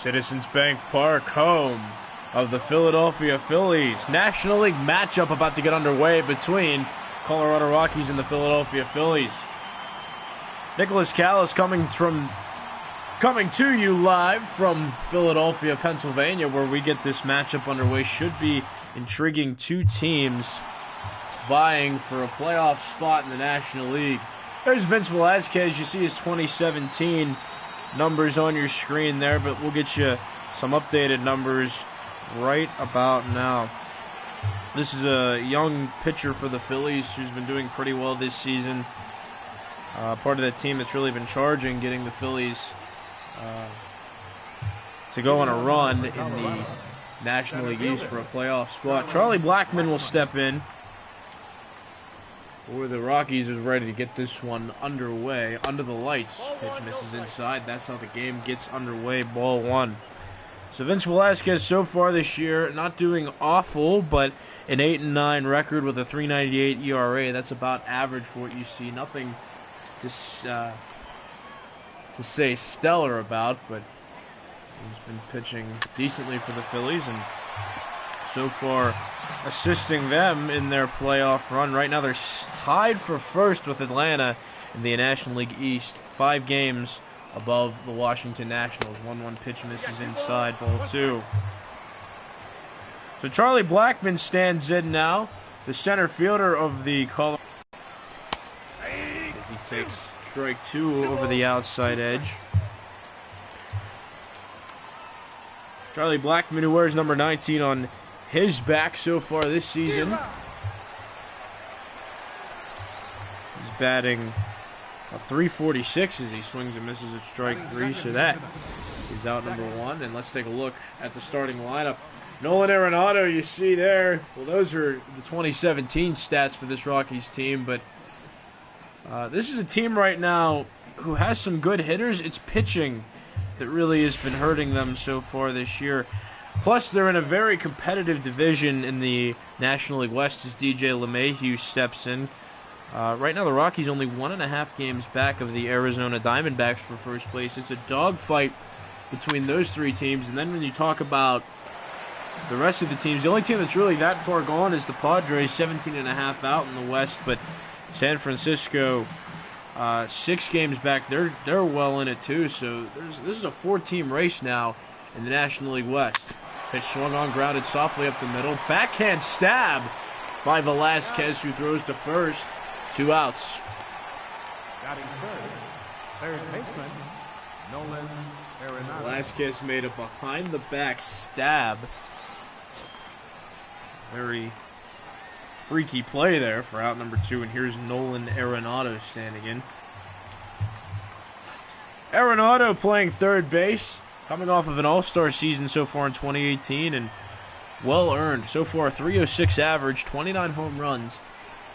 Citizens Bank Park, home of the Philadelphia Phillies. National League matchup about to get underway between Colorado Rockies and the Philadelphia Phillies. Nicholas Callis coming to you live from Philadelphia, Pennsylvania, where we get this matchup underway. Should be intriguing. Two teams vying for a playoff spot in the National League. There's Vince Velasquez. You see his 2017 numbers on your screen there, but we'll get you some updated numbers right about now. This is a young pitcher for the Phillies who's been doing pretty well this season. Part of that team that's really been charging, getting the Phillies to go on a run in the National League East for a playoff spot. Charlie Blackmon will step in for the Rockies, is ready to get this one underway. Under the lights, pitch misses inside. That's how the game gets underway. Ball one. So Vince Velasquez so far this year not doing awful, but an 8-9 record with a 3.98 ERA. That's about average for what you see. Nothing to say stellar about, but he's been pitching decently for the Phillies and so far assisting them in their playoff run. Right now they're tied for first with Atlanta in the National League East. 5 games above the Washington Nationals. 1-1 pitch misses inside. Ball 2. So Charlie Blackmon stands in now, the center fielder of the Colorado, as he takes strike 2 over the outside edge. Charlie Blackmon, who wears number 19 on his back so far this season. He's batting a 346 as he swings and misses at strike 3. So that is out number 1. And let's take a look at the starting lineup. Nolan Arenado, you see there. Well, those are the 2017 stats for this Rockies team. But this is a team right now who has some good hitters. It's pitching that really has been hurting them so far this year. Plus, they're in a very competitive division in the National League West as DJ LeMahieu steps in. Right now, the Rockies only 1.5 games back of the Arizona Diamondbacks for first place. It's a dogfight between those 3 teams. And then when you talk about the rest of the teams, the only team that's really that far gone is the Padres, 17.5 out in the West. But San Francisco, 6 games back, they're well in it too. So this is a 4-team race now in the National League West. Pitch swung on, grounded softly up the middle. Backhand stab by Velasquez, who throws to first. 2 outs. Batting third baseman, Nolan Arenado. Velasquez made a behind-the-back stab. Very freaky play there for out number 2, and here's Nolan Arenado standing in. Arenado playing third base, coming off of an all-star season so far in 2018, and well-earned. So far, a 306 average, 29 home runs,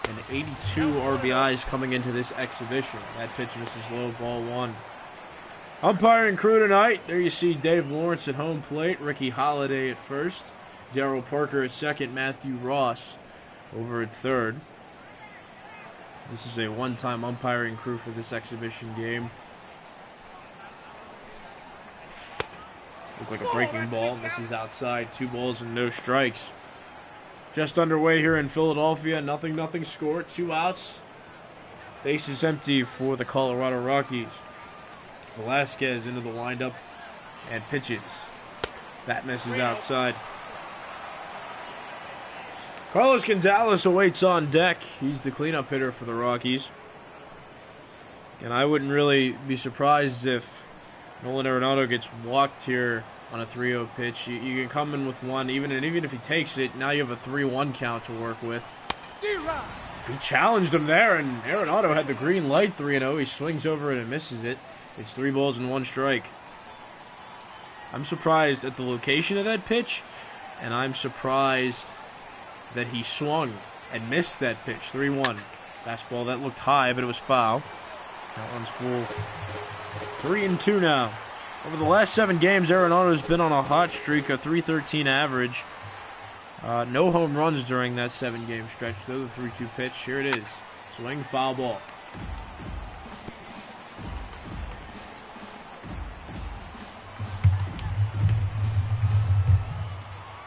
and 82 RBIs coming into this exhibition. That pitch misses low, ball 1. Umpiring crew tonight, there you see Dave Lawrence at home plate, Ricky Holiday at first, Darryl Parker at second, Matthew Ross over at third. This is a one-time umpiring crew for this exhibition game. Looked like a breaking ball. This is outside. 2 balls and no strikes. Just underway here in Philadelphia. Nothing scored. 2 outs. Base is empty for the Colorado Rockies. Velasquez into the windup and pitches. That misses outside. Carlos Gonzalez awaits on deck. He's the cleanup hitter for the Rockies. And I wouldn't really be surprised if Nolan Arenado gets walked here on a 3-0 pitch. You can come in with 1, even if he takes it, now you have a 3-1 count to work with. He challenged him there, and Arenado had the green light. 3-0. He swings over it and misses it. It's 3 balls and 1 strike. I'm surprised at the location of that pitch, and I'm surprised that he swung and missed that pitch. 3-1. Fastball that looked high, but it was foul. That one's full. 3-2 now. Over the last 7 games, Arenado's been on a hot streak, a 3.13 average. No home runs during that 7-game stretch, though. The 3-2 pitch. Here it is. Swing, foul ball.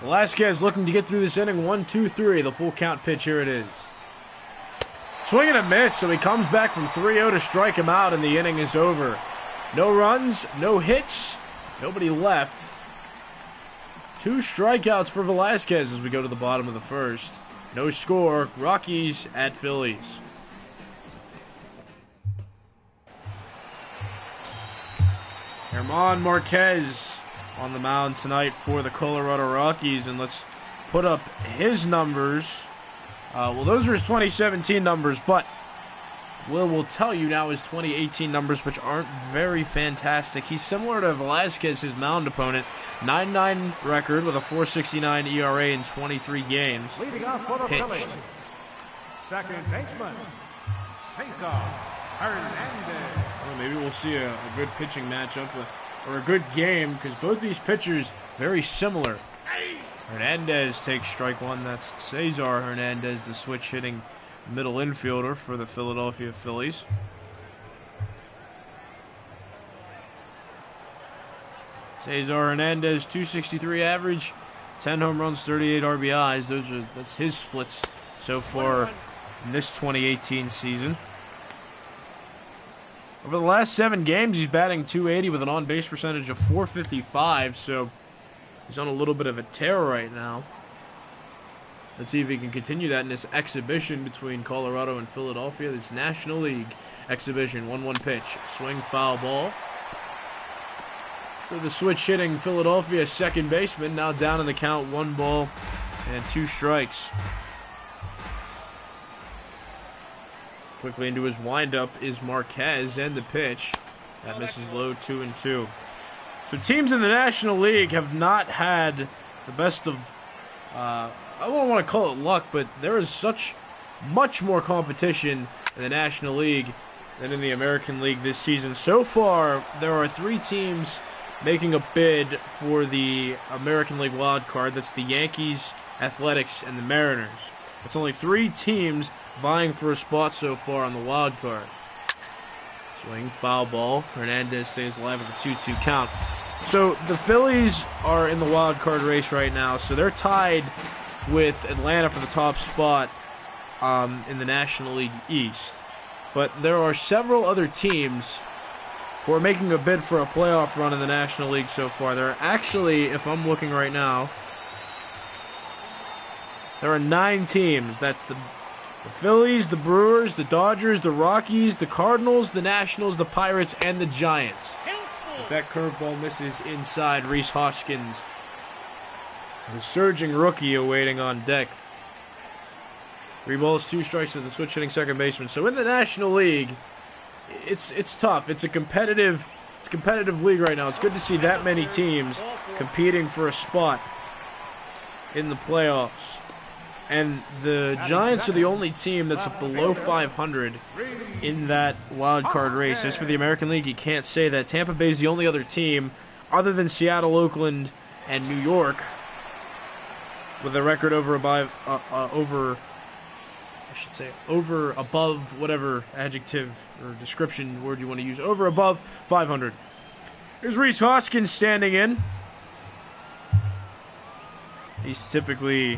Velasquez looking to get through this inning. 1-2-3. The full count pitch. Here it is. Swing and a miss, so he comes back from 3-0 to strike him out, and the inning is over. No runs, no hits, nobody left. 2 strikeouts for Velasquez as we go to the bottom of the first. No score. Rockies at Phillies. German Marquez on the mound tonight for the Colorado Rockies, and let's put up his numbers. Well, those are his 2017 numbers, but will tell you now his 2018 numbers, which aren't very fantastic. He's similar to Velasquez, his mound opponent. 9-9 record with a 4.69 ERA in 23 games. Leading off for the Phillies. Pitched. Second baseman, Cesar Hernandez. Well, maybe we'll see a good pitching matchup or a good game, because both these pitchers very similar. Hernandez takes strike one. That's Cesar Hernandez, the switch hitting middle infielder for the Philadelphia Phillies. Cesar Hernandez, 263 average, 10 home runs, 38 RBIs. That's his splits so far in this 2018 season. Over the last 7 games, he's batting .280 with an on-base percentage of .455, so he's on a little bit of a tear right now. Let's see if he can continue that in this exhibition between Colorado and Philadelphia. This National League exhibition. 1-1 pitch. Swing, foul ball. So the switch hitting Philadelphia second baseman now down in the count. 1 ball and 2 strikes. Quickly into his windup is Marquez, and the pitch. That misses low, 2-2. So teams in the National League have not had the best of, I don't want to call it luck, but there is much more competition in the National League than in the American League this season. So far, there are 3 teams making a bid for the American League wild card. That's the Yankees, Athletics, and the Mariners. It's only 3 teams vying for a spot so far on the wild card. Swing, foul ball. Hernandez stays alive with a 2-2 count. So the Phillies are in the wild card race right now, so they're tied with Atlanta for the top spot in the National League East. But there are several other teams who are making a bid for a playoff run in the National League so far. There are actually, if I'm looking right now, there are 9 teams. That's the Phillies, the Brewers, the Dodgers, the Rockies, the Cardinals, the Nationals, the Pirates, and the Giants. If that curveball misses inside, Rhys Hoskins, the surging rookie, awaiting on deck. 3 balls, 2 strikes to the switch hitting second baseman. So in the National League, it's tough. It's a competitive league right now. It's good to see that many teams competing for a spot in the playoffs. And the Giants are the only team that's below 500 in that wild card race. As for the American League, you can't say that. Tampa Bay is the only other team, other than Seattle, Oakland, and New York, with a record over above whatever adjective or description word you want to use, above 500. Here's Rhys Hoskins standing in. He's typically,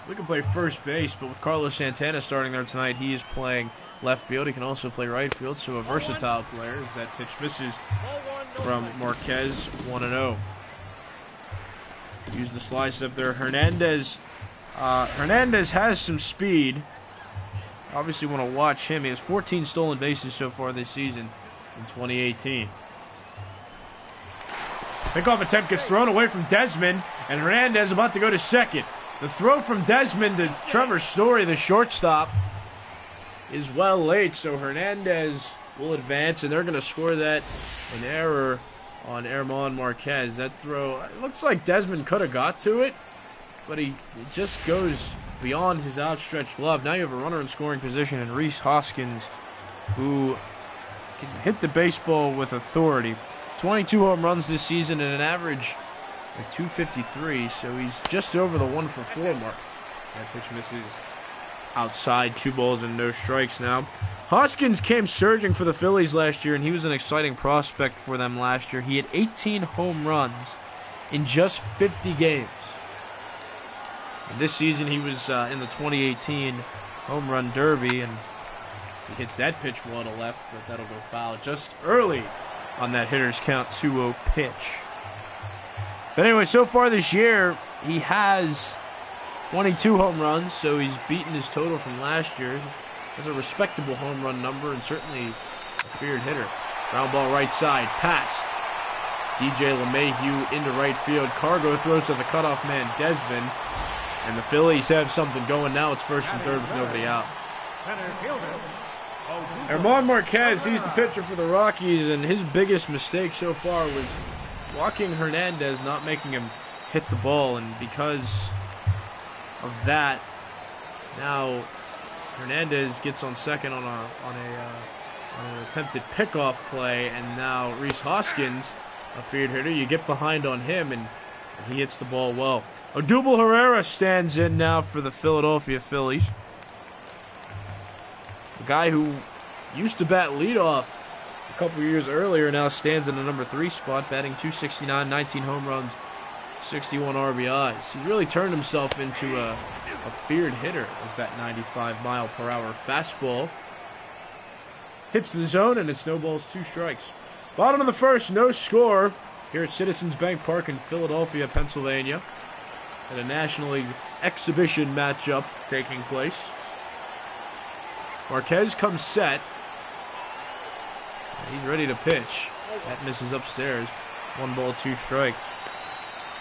we can play first base, but with Carlos Santana starting there tonight, he is playing left field. He can also play right field, so a versatile player as that pitch misses from Marquez. 1-0. Use the slice up there. Hernandez has some speed. Obviously want to watch him. He has 14 stolen bases so far this season in 2018. Pickoff attempt gets thrown away from Desmond, and Hernandez about to go to second. The throw from Desmond to Trevor Story, the shortstop, is well late, so Hernandez will advance, and they're going to score that an error on German Marquez. That throw, it looks like Desmond could have got to it, but it just goes beyond his outstretched glove. Now you have a runner in scoring position, and Rhys Hoskins, who can hit the baseball with authority. 22 home runs this season and an average of 253, so he's just over the 1-for-4 mark. That pitch misses outside. 2 balls and no strikes now. Hoskins came surging for the Phillies last year, and he was an exciting prospect for them last year. He had 18 home runs in just 50 games. And this season he was in the 2018 Home Run Derby, and he hits that pitch well to left, but that'll go foul just early on that hitter's count 2-0 pitch. But anyway, so far this year, he has 22 home runs, so he's beaten his total from last year. That's a respectable home run number and certainly a feared hitter. Ground ball right side, passed. DJ LeMahieu into right field. Cargo throws to the cutoff man, Desmond. And the Phillies have something going now. It's first and third with nobody out. Herman Marquez, he's the pitcher for the Rockies, and his biggest mistake so far was walking Hernandez, not making him hit the ball. And because of that, now Hernandez gets on second on an attempted pickoff play, and now Rhys Hoskins, a feared hitter, you get behind on him, and he hits the ball well. Odubel Herrera stands in now for the Philadelphia Phillies. The guy who used to bat leadoff a couple years earlier now stands in the number 3 spot, batting .269, 19 home runs, 61 RBIs. He's really turned himself into a feared hitter as that 95-mile-per-hour fastball hits the zone, and it's no balls, 2 strikes. Bottom of the first, no score here at Citizens Bank Park in Philadelphia, Pennsylvania, and a National League exhibition matchup taking place. Marquez comes set. He's ready to pitch. That misses upstairs. 1 ball, 2 strikes.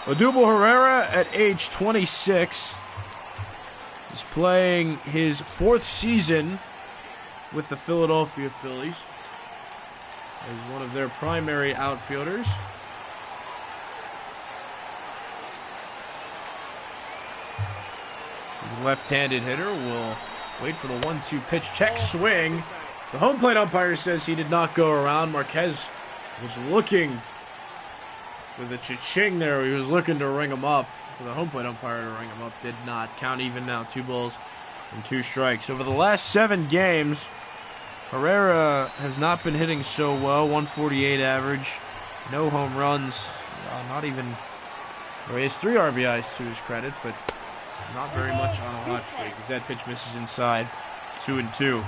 Odubel Herrera at age 26 is playing his 4th season with the Philadelphia Phillies as one of their primary outfielders. The left-handed hitter will wait for the 1-2 pitch. Check swing. The home plate umpire says he did not go around. Marquez was looking with a cha-ching there. He was looking to ring him up. For the home plate umpire to ring him up. Did not. Count even now. 2 balls and 2 strikes. Over the last 7 games, Herrera has not been hitting so well. 148 average. No home runs. Not even... Well, he has 3 RBIs to his credit, but not very much on a hot streak, as that pitch misses inside. 2-2.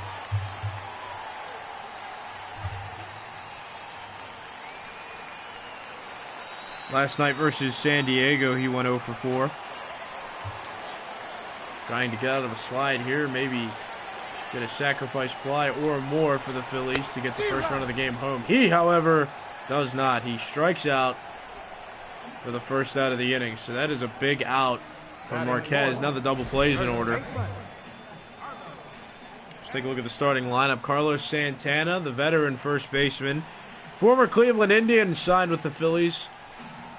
Last night versus San Diego, he went 0 for 4. Trying to get out of the slide here, maybe get a sacrifice fly or more for the Phillies to get the first run of the game home. He, however, does not. He strikes out for the first out of the inning, so that is a big out from Marquez. Now the double plays in order. Let's take a look at the starting lineup. Carlos Santana, the veteran first baseman, former Cleveland Indian, signed with the Phillies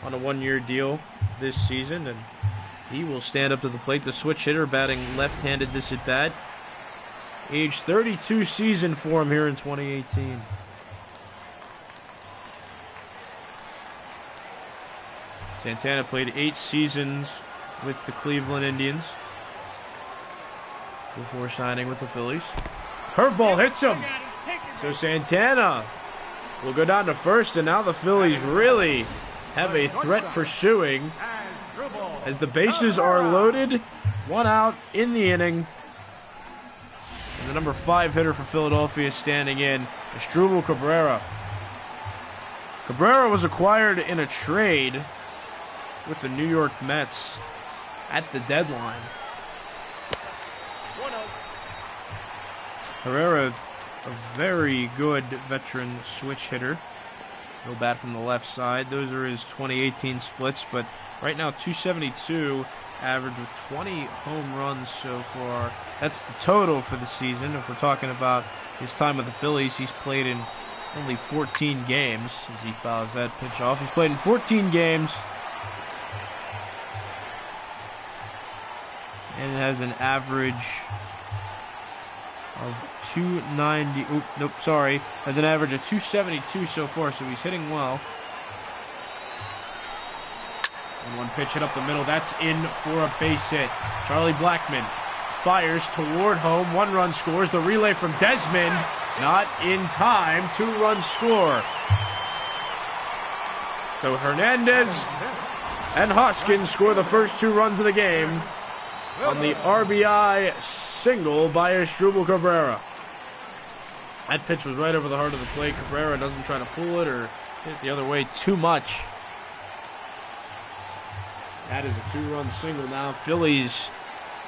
on a 1-year deal this season, and he will stand up to the plate. The switch hitter, batting left-handed this at bat. Age 32 season for him here in 2018. Santana played 8 seasons with the Cleveland Indians before signing with the Phillies. Curveball hits him. So Santana will go down to first, and now the Phillies really have a threat pursuing as the bases are loaded. 1 out in the inning. And the number 5 hitter for Philadelphia standing in, Asdrubal Cabrera. Cabrera was acquired in a trade with the New York Mets at the deadline. Herrera, a very good veteran switch hitter. No bat from the left side. Those are his 2018 splits, but right now 272 average with 20 home runs so far. That's the total for the season. If we're talking about his time with the Phillies, he's played in only 14 games as he fouls that pitch off. He's played in 14 games and has an average of 290. Has an average of 272 so far, so he's hitting well. And 1 pitch hit up the middle. That's in for a base hit. Charlie Blackmon fires toward home. 1 run scores. The relay from Desmond, not in time. 2-run score. So Hernandez and Hoskins score the first 2 runs of the game. on the RBI single by Asdrubal Cabrera. That pitch was right over the heart of the plate. Cabrera doesn't try to pull it or hit it the other way too much. That is a 2-run single now. Phillies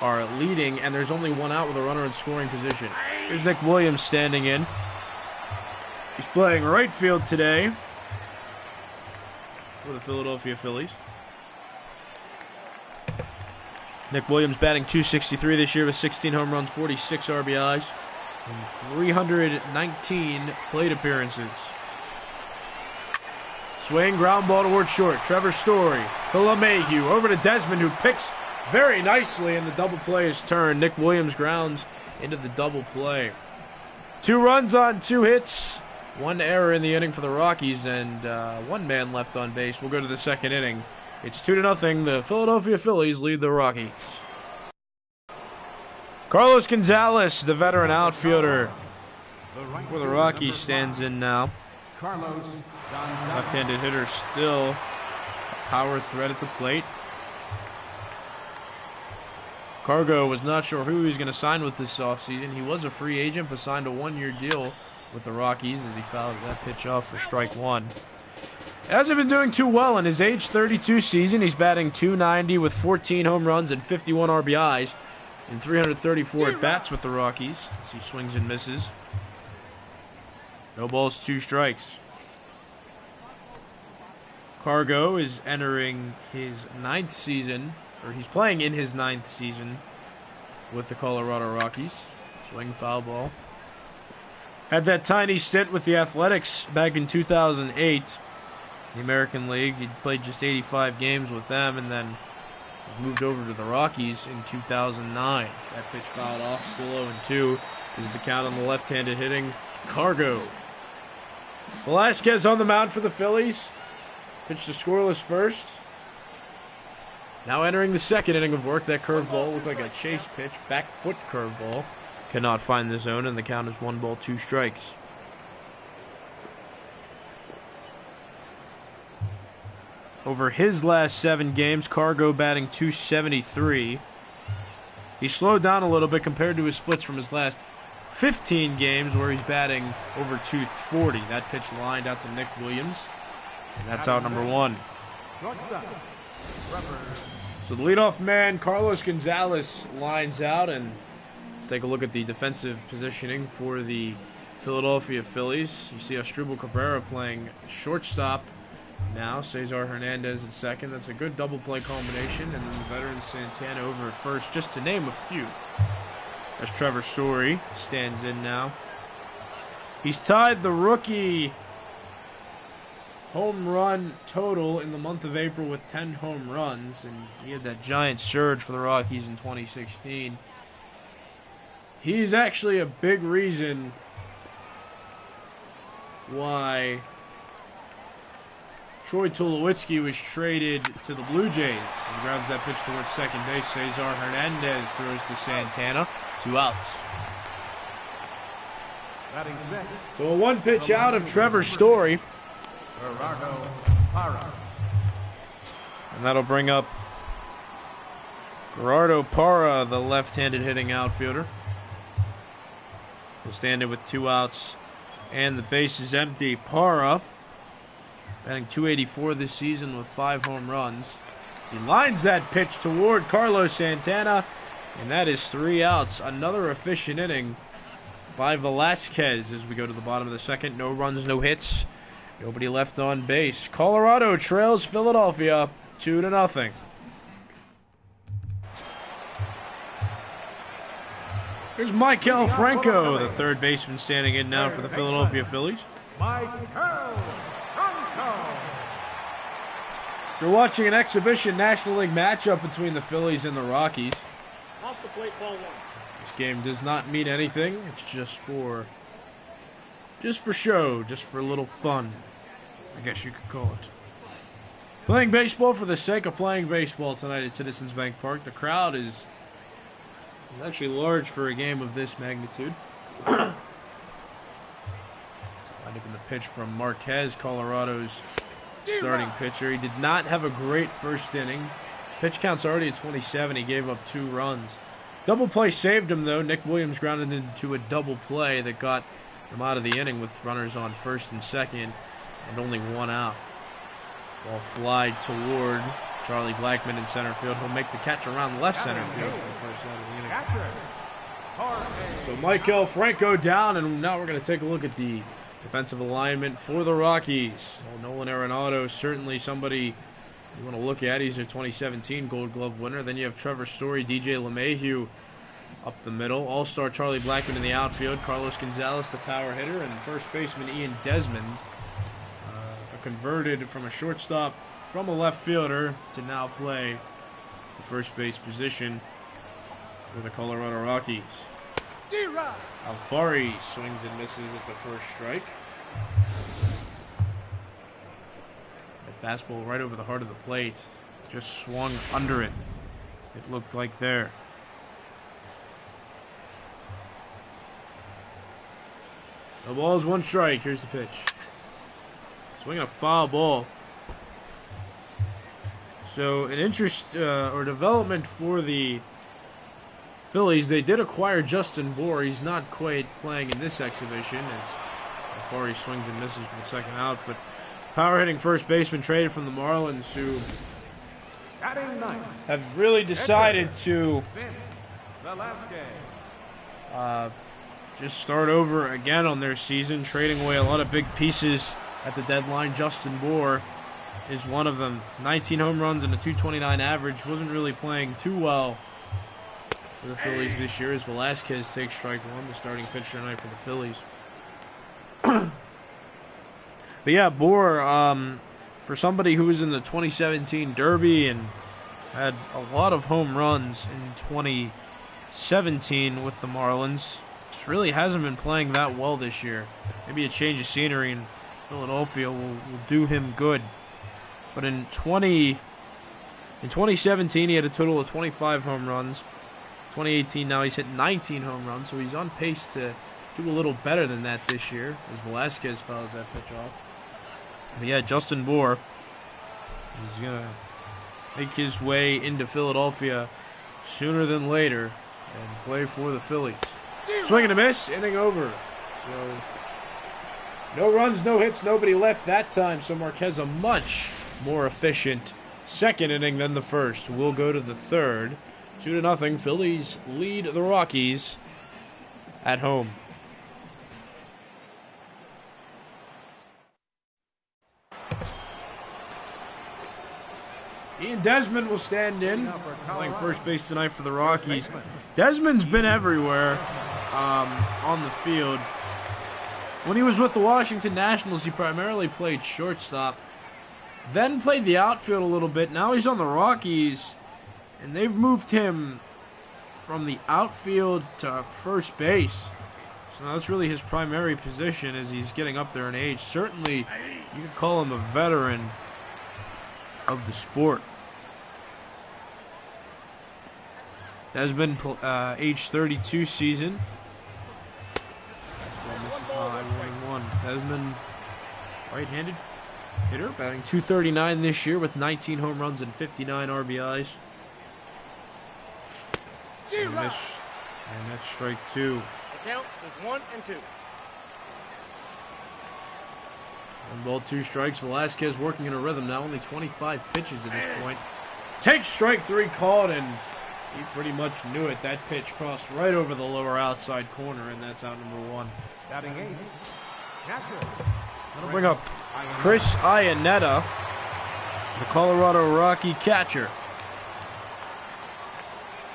are leading, and there's only one out with a runner in scoring position. Here's Nick Williams standing in. He's playing right field today for the Philadelphia Phillies. Nick Williams batting .263 this year with 16 home runs, 46 RBIs, and 319 plate appearances. Swing, ground ball towards short. Trevor Story to LeMahieu. Over to Desmond, who picks very nicely, and the double play is turned. Nick Williams grounds into the double play. 2 runs on 2 hits. 1 error in the inning for the Rockies, and 1 man left on base. We'll go to the second inning. It's 2-0. The Philadelphia Phillies lead the Rockies. Carlos Gonzalez, the veteran outfielder for the Rockies, stands in now. Left-handed hitter, still a power threat at the plate. Cargo was not sure who he was going to sign with this offseason. He was a free agent, but signed a 1-year deal with the Rockies as he fouls that pitch off for strike 1. Hasn't been doing too well in his age 32 season. He's batting .290 with 14 home runs and 51 RBIs in 334 at-bats with the Rockies as he swings and misses. No balls, 2 strikes. Cargo is entering his 9th season, or he's playing in his 9th season with the Colorado Rockies. Swing, foul ball. Had that tiny stint with the Athletics back in 2008, the American League. He played just 85 games with them and then was moved over to the Rockies in 2009. That pitch fouled off, still 0-2. This is the count on the left-handed hitting Cargo. Velasquez on the mound for the Phillies. Pitched a scoreless first. Now entering the second inning of work. That curveball looked like a chase pitch. Back foot curveball. Cannot find the zone, and the count is 1 ball, 2 strikes. Over his last 7 games, Cargo batting .273. He slowed down a little bit compared to his splits from his last 15 games where he's batting over .240. That pitch lined out to Nick Williams. And that's out number 1. So the leadoff man, Carlos Gonzalez, lines out, and let's take a look at the defensive positioning for the Philadelphia Phillies. You see Asdrubal Cabrera playing shortstop now. Cesar Hernandez at second. That's a good double play combination. And then the veteran Santana over at first, just to name a few. As Trevor Story stands in now. He's tied the rookie home run total in the month of April with 10 home runs, and he had that giant surge for the Rockies in 2016. He's actually a big reason why Troy Tulowitzki was traded to the Blue Jays. He grabs that pitch towards second base. Cesar Hernandez throws to Santana. 2 outs. So a 1-pitch out of Trevor Story. And that'll bring up Gerardo Parra, the left-handed hitting outfielder. Will stand in with 2 outs and the base is empty. Parra batting .284 this season with 5 home runs. He lines that pitch toward Carlos Santana, and that is 3 outs. Another efficient inning by Velasquez as we go to the bottom of the second. No runs, no hits. Nobody left on base. Colorado trails Philadelphia 2-0. Here's Maikel Franco, the third baseman, standing in now for the Philadelphia Phillies. Maikel Franco. You're watching an exhibition National League matchup between the Phillies and the Rockies. Off the plate, ball 1. This game does not mean anything. It's just for show, just for a little fun, I guess you could call it. Playing baseball for the sake of playing baseball tonight at Citizens Bank Park. The crowd is actually large for a game of this magnitude. Might have been the pitch from Marquez, Colorado's starting pitcher. He did not have a great first inning. Pitch count's already at 27. He gave up 2 runs. Double play saved him, though. Nick Williams grounded into a double play that got him out of the inning with runners on first and second and only 1 out. Ball fly toward Charlie Blackmon in center field. He'll make the catch around left center field for the first out of the inning. So Michael Franco down, and now we're going to take a look at the defensive alignment for the Rockies. Well, Nolan Arenado, certainly somebody you want to look at. He's a 2017 Gold Glove winner. Then you have Trevor Story, DJ LeMahieu up the middle. All-star Charlie Blackmon in the outfield. Carlos Gonzalez, the power hitter. And first baseman Ian Desmond, converted from a shortstop from a left fielder to now play the first base position for the Colorado Rockies. Alfari swings and misses at the first strike. The fastball right over the heart of the plate. Just swung under it. It looked like there. The ball is 1 strike. Here's the pitch. Swinging a foul ball. So an interest or development for the Phillies. They did acquire Justin Bour. He's not quite playing in this exhibition as far as swings and misses for the second out. But power hitting first baseman traded from the Marlins, who have really decided to just start over again on their season, trading away a lot of big pieces at the deadline. Justin Bour is one of them. 19 home runs and a .229 average. Wasn't really playing too well for the Phillies this year as Velasquez takes strike 1, the starting pitcher tonight for the Phillies. But yeah, Bour, for somebody who was in the 2017 Derby and had a lot of home runs in 2017 with the Marlins, just really hasn't been playing that well this year. Maybe a change of scenery in Philadelphia will do him good. But in 2017, he had a total of 25 home runs. 2018, now he's hit 19 home runs, so he's on pace to do a little better than that this year as Velasquez fouls that pitch off. But yeah, Justin Bour is going to make his way into Philadelphia sooner than later and play for the Phillies. Swing and a miss, inning over. So no runs, no hits, nobody left that time. So Marquez a much more efficient second inning than the first. We'll go to the third. 2-0. Phillies lead the Rockies at home. Ian Desmond will stand in, playing first base tonight for the Rockies. Desmond's been everywhere on the field. When he was with the Washington Nationals, he primarily played shortstop, then played the outfield a little bit. Now he's on the Rockies, and they've moved him from the outfield to first base. So that's really his primary position as he's getting up there in age. Certainly, you could call him a veteran of the sport. Desmond, age 32 season. Fastball misses high, 1-1. Desmond, right-handed hitter, batting .239 this year with 19 home runs and 59 RBIs. And that's strike 2. The count is 1-2. 1 ball, 2 strikes. Velasquez working in a rhythm now. Only 25 pitches at this point. Takes strike 3 called, and he pretty much knew it. That pitch crossed right over the lower outside corner, and that's out number 1. Batting 8. That'll bring up Chris Iannetta, the Colorado Rocky catcher.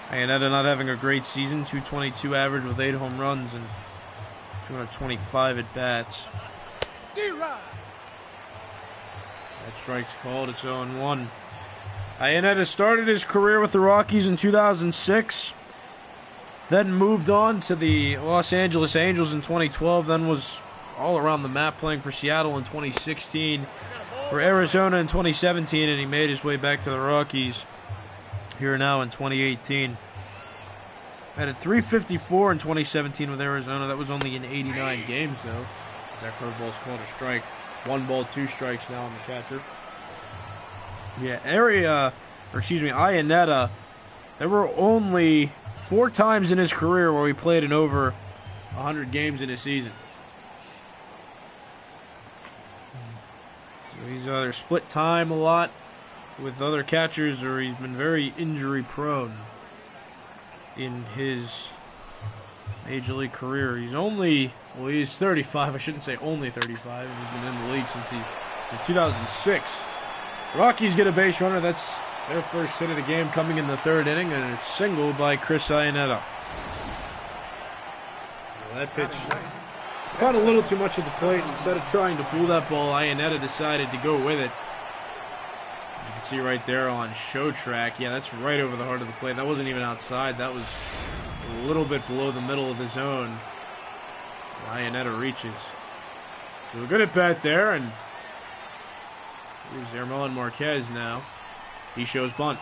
Iannetta not having a great season. .222 average with 8 home runs and 225 at bats. That strike's called. It's 0-1. Iannetta started his career with the Rockies in 2006, then moved on to the Los Angeles Angels in 2012, then was all around the map playing for Seattle in 2016, for Arizona in 2017, and he made his way back to the Rockies here now in 2018. Had a .354 in 2017 with Arizona. That was only in 89 games, though, as that curveball's called a strike. 1 ball, 2 strikes now on the catcher. Yeah, Iannetta, there were only 4 times in his career where he played in over 100 games in a season. So he's either split time a lot with other catchers, or he's been very injury prone in his Major League career. He's 35. I shouldn't say only 35, and he's been in the league since 2006. Rockies get a base runner. That's their first hit of the game, coming in the 3rd inning, and it's single by Chris Iannetta. That pitch caught a little too much at the plate. Instead of trying to pull that ball, Iannetta decided to go with it. You can see right there on show track. Yeah, that's right over the heart of the plate. That wasn't even outside. That was a little bit below the middle of the zone. Iannetta reaches. So a good at bat there, and here's Herman Marquez now. He shows bunt.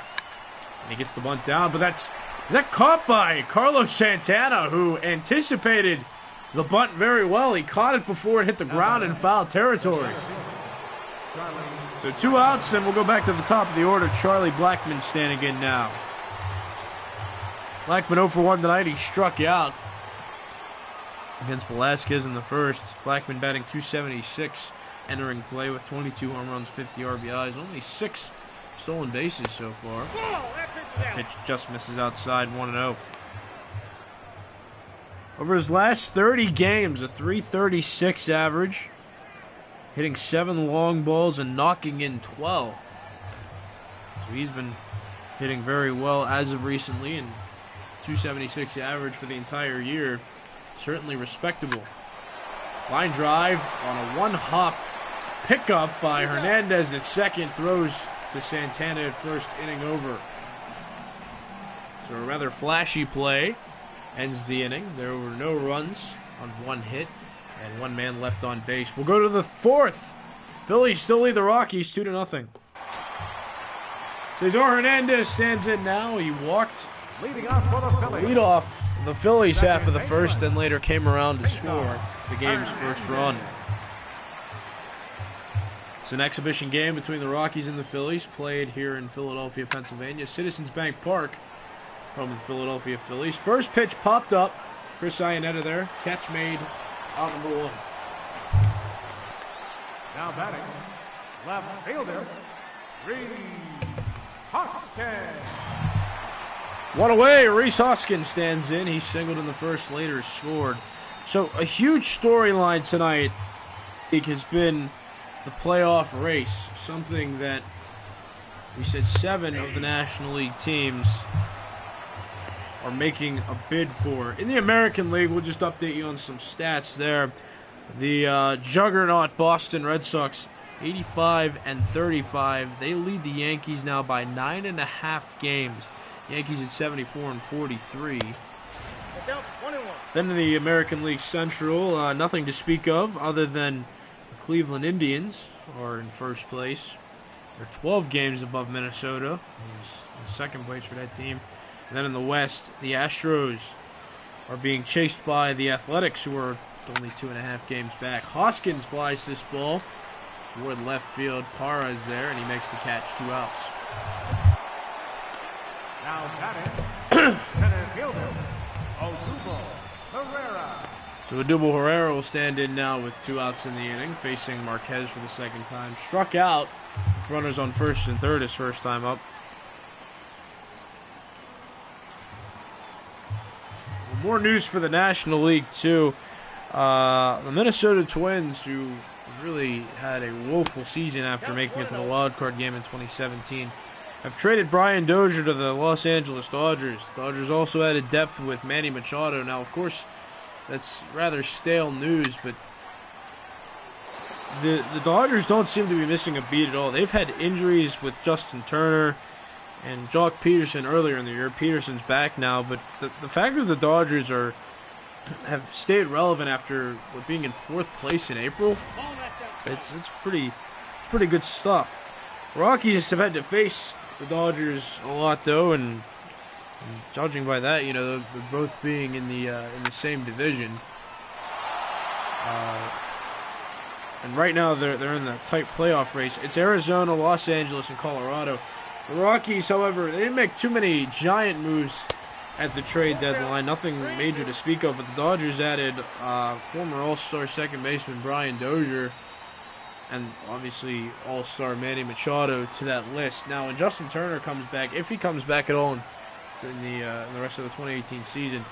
And he gets the bunt down, but is that caught by Carlos Santana, who anticipated the bunt very well. He caught it before it hit the ground in foul territory. So 2 outs, and we'll go back to the top of the order. Charlie Blackmon standing in now. Blackmon 0 for 1 tonight. He struck out against Velasquez in the first. Blackmon batting .276, entering play with 22 home runs, 50 RBIs, only 6 stolen bases so far. Pitch just misses outside, 1-0. Over his last 30 games, a .336 average, hitting 7 long balls and knocking in 12. So he's been hitting very well as of recently, and .276 average for the entire year. Certainly respectable. Line drive on a 1-hop pickup by Hernandez at second, throws to Santana at first, inning over. So a rather flashy play ends the inning. There were no runs on 1 hit and 1 man left on base. We'll go to the 4th. Phillies still lead the Rockies 2-0. Cesar Hernandez stands in now. He walked Leading off for the Phillies. lead off the Phillies half of the first, then later came around to score the game's first run. It's an exhibition game between the Rockies and the Phillies, played here in Philadelphia, Pennsylvania. Citizens Bank Park, home of the Philadelphia Phillies. First pitch popped up. Chris Iannetta there. Catch made, out number 1. Now batting, left fielder, Reese Hoskins. 1 away. Reese Hoskins stands in. He singled in the first, later scored. So a huge storyline tonight has been the playoff race, something that we said 7 of the National League teams are making a bid for. In the American League, we'll just update you on some stats there. The juggernaut Boston Red Sox, 85-35. They lead the Yankees now by 9.5 games. Yankees at 74-43. Then in the American League Central, nothing to speak of other than the Cleveland Indians are in first place. They're 12 games above Minnesota, who's in second place for that team. And then in the West, the Astros are being chased by the Athletics, who are only 2.5 games back. Hoskins flies this ball toward left field. Parra is there, and he makes the catch, 2 outs. Now batting, center fielder, Odubel Herrera. So Odubel Herrera will stand in now with 2 outs in the inning, facing Marquez for the second time. Struck out with runners on first and third his first time up. More news for the National League, too. The Minnesota Twins, who really had a woeful season after making it to the wild card game in 2017, have traded Brian Dozier to the Los Angeles Dodgers. Dodgers also added depth with Manny Machado. Now, of course, that's rather stale news, but the Dodgers don't seem to be missing a beat at all. They've had injuries with Justin Turner and Jock Peterson earlier in the year. Peterson's back now, but the fact that the Dodgers have stayed relevant after being in 4th place in April, it's pretty good stuff. Rockies have had to face the Dodgers a lot, though, and judging by that, they're both being in the same division. And right now they're in the tight playoff race. It's Arizona, Los Angeles, and Colorado. The Rockies, however, they didn't make too many giant moves at the trade deadline. Nothing major to speak of, but the Dodgers added former All-Star second baseman Brian Dozier and obviously All-Star Manny Machado to that list. Now, when Justin Turner comes back, if he comes back at all in the rest of the 2018 season,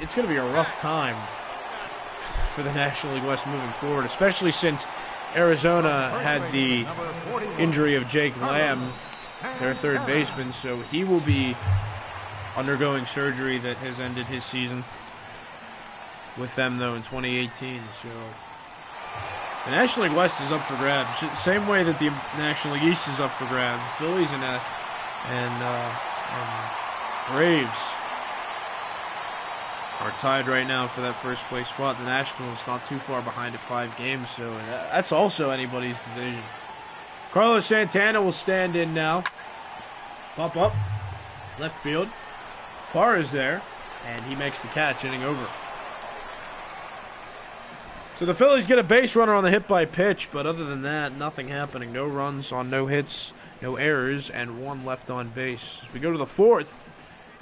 it's going to be a rough time for the National League West moving forward, especially since Arizona had the injury of Jake Lamb, their third baseman, so he will be undergoing surgery that has ended his season with them, though, in 2018. So the National League West is up for grabs, same way that the National League East is up for grabs. Phillies and Braves are tied right now for that first place spot. The Nationals not too far behind at 5 games, so that's also anybody's division. Carlos Santana will stand in now. Pop up, left field. Parr is there, and he makes the catch, inning over. So the Phillies get a base runner on the hit by pitch, but other than that, nothing happening. No runs on no hits, no errors, and 1 left on base. As we go to the 4th,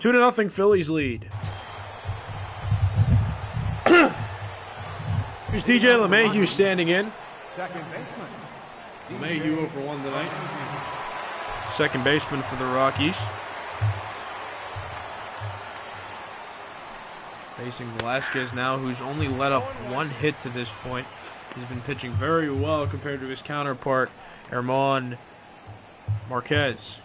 2-0 Phillies lead. Here's DJ LeMahieu standing in. Second baseman. LeMahieu 0 for 1 tonight. Second baseman for the Rockies. Facing Velasquez now, who's only let up 1 hit to this point. He's been pitching very well compared to his counterpart, Herman Marquez.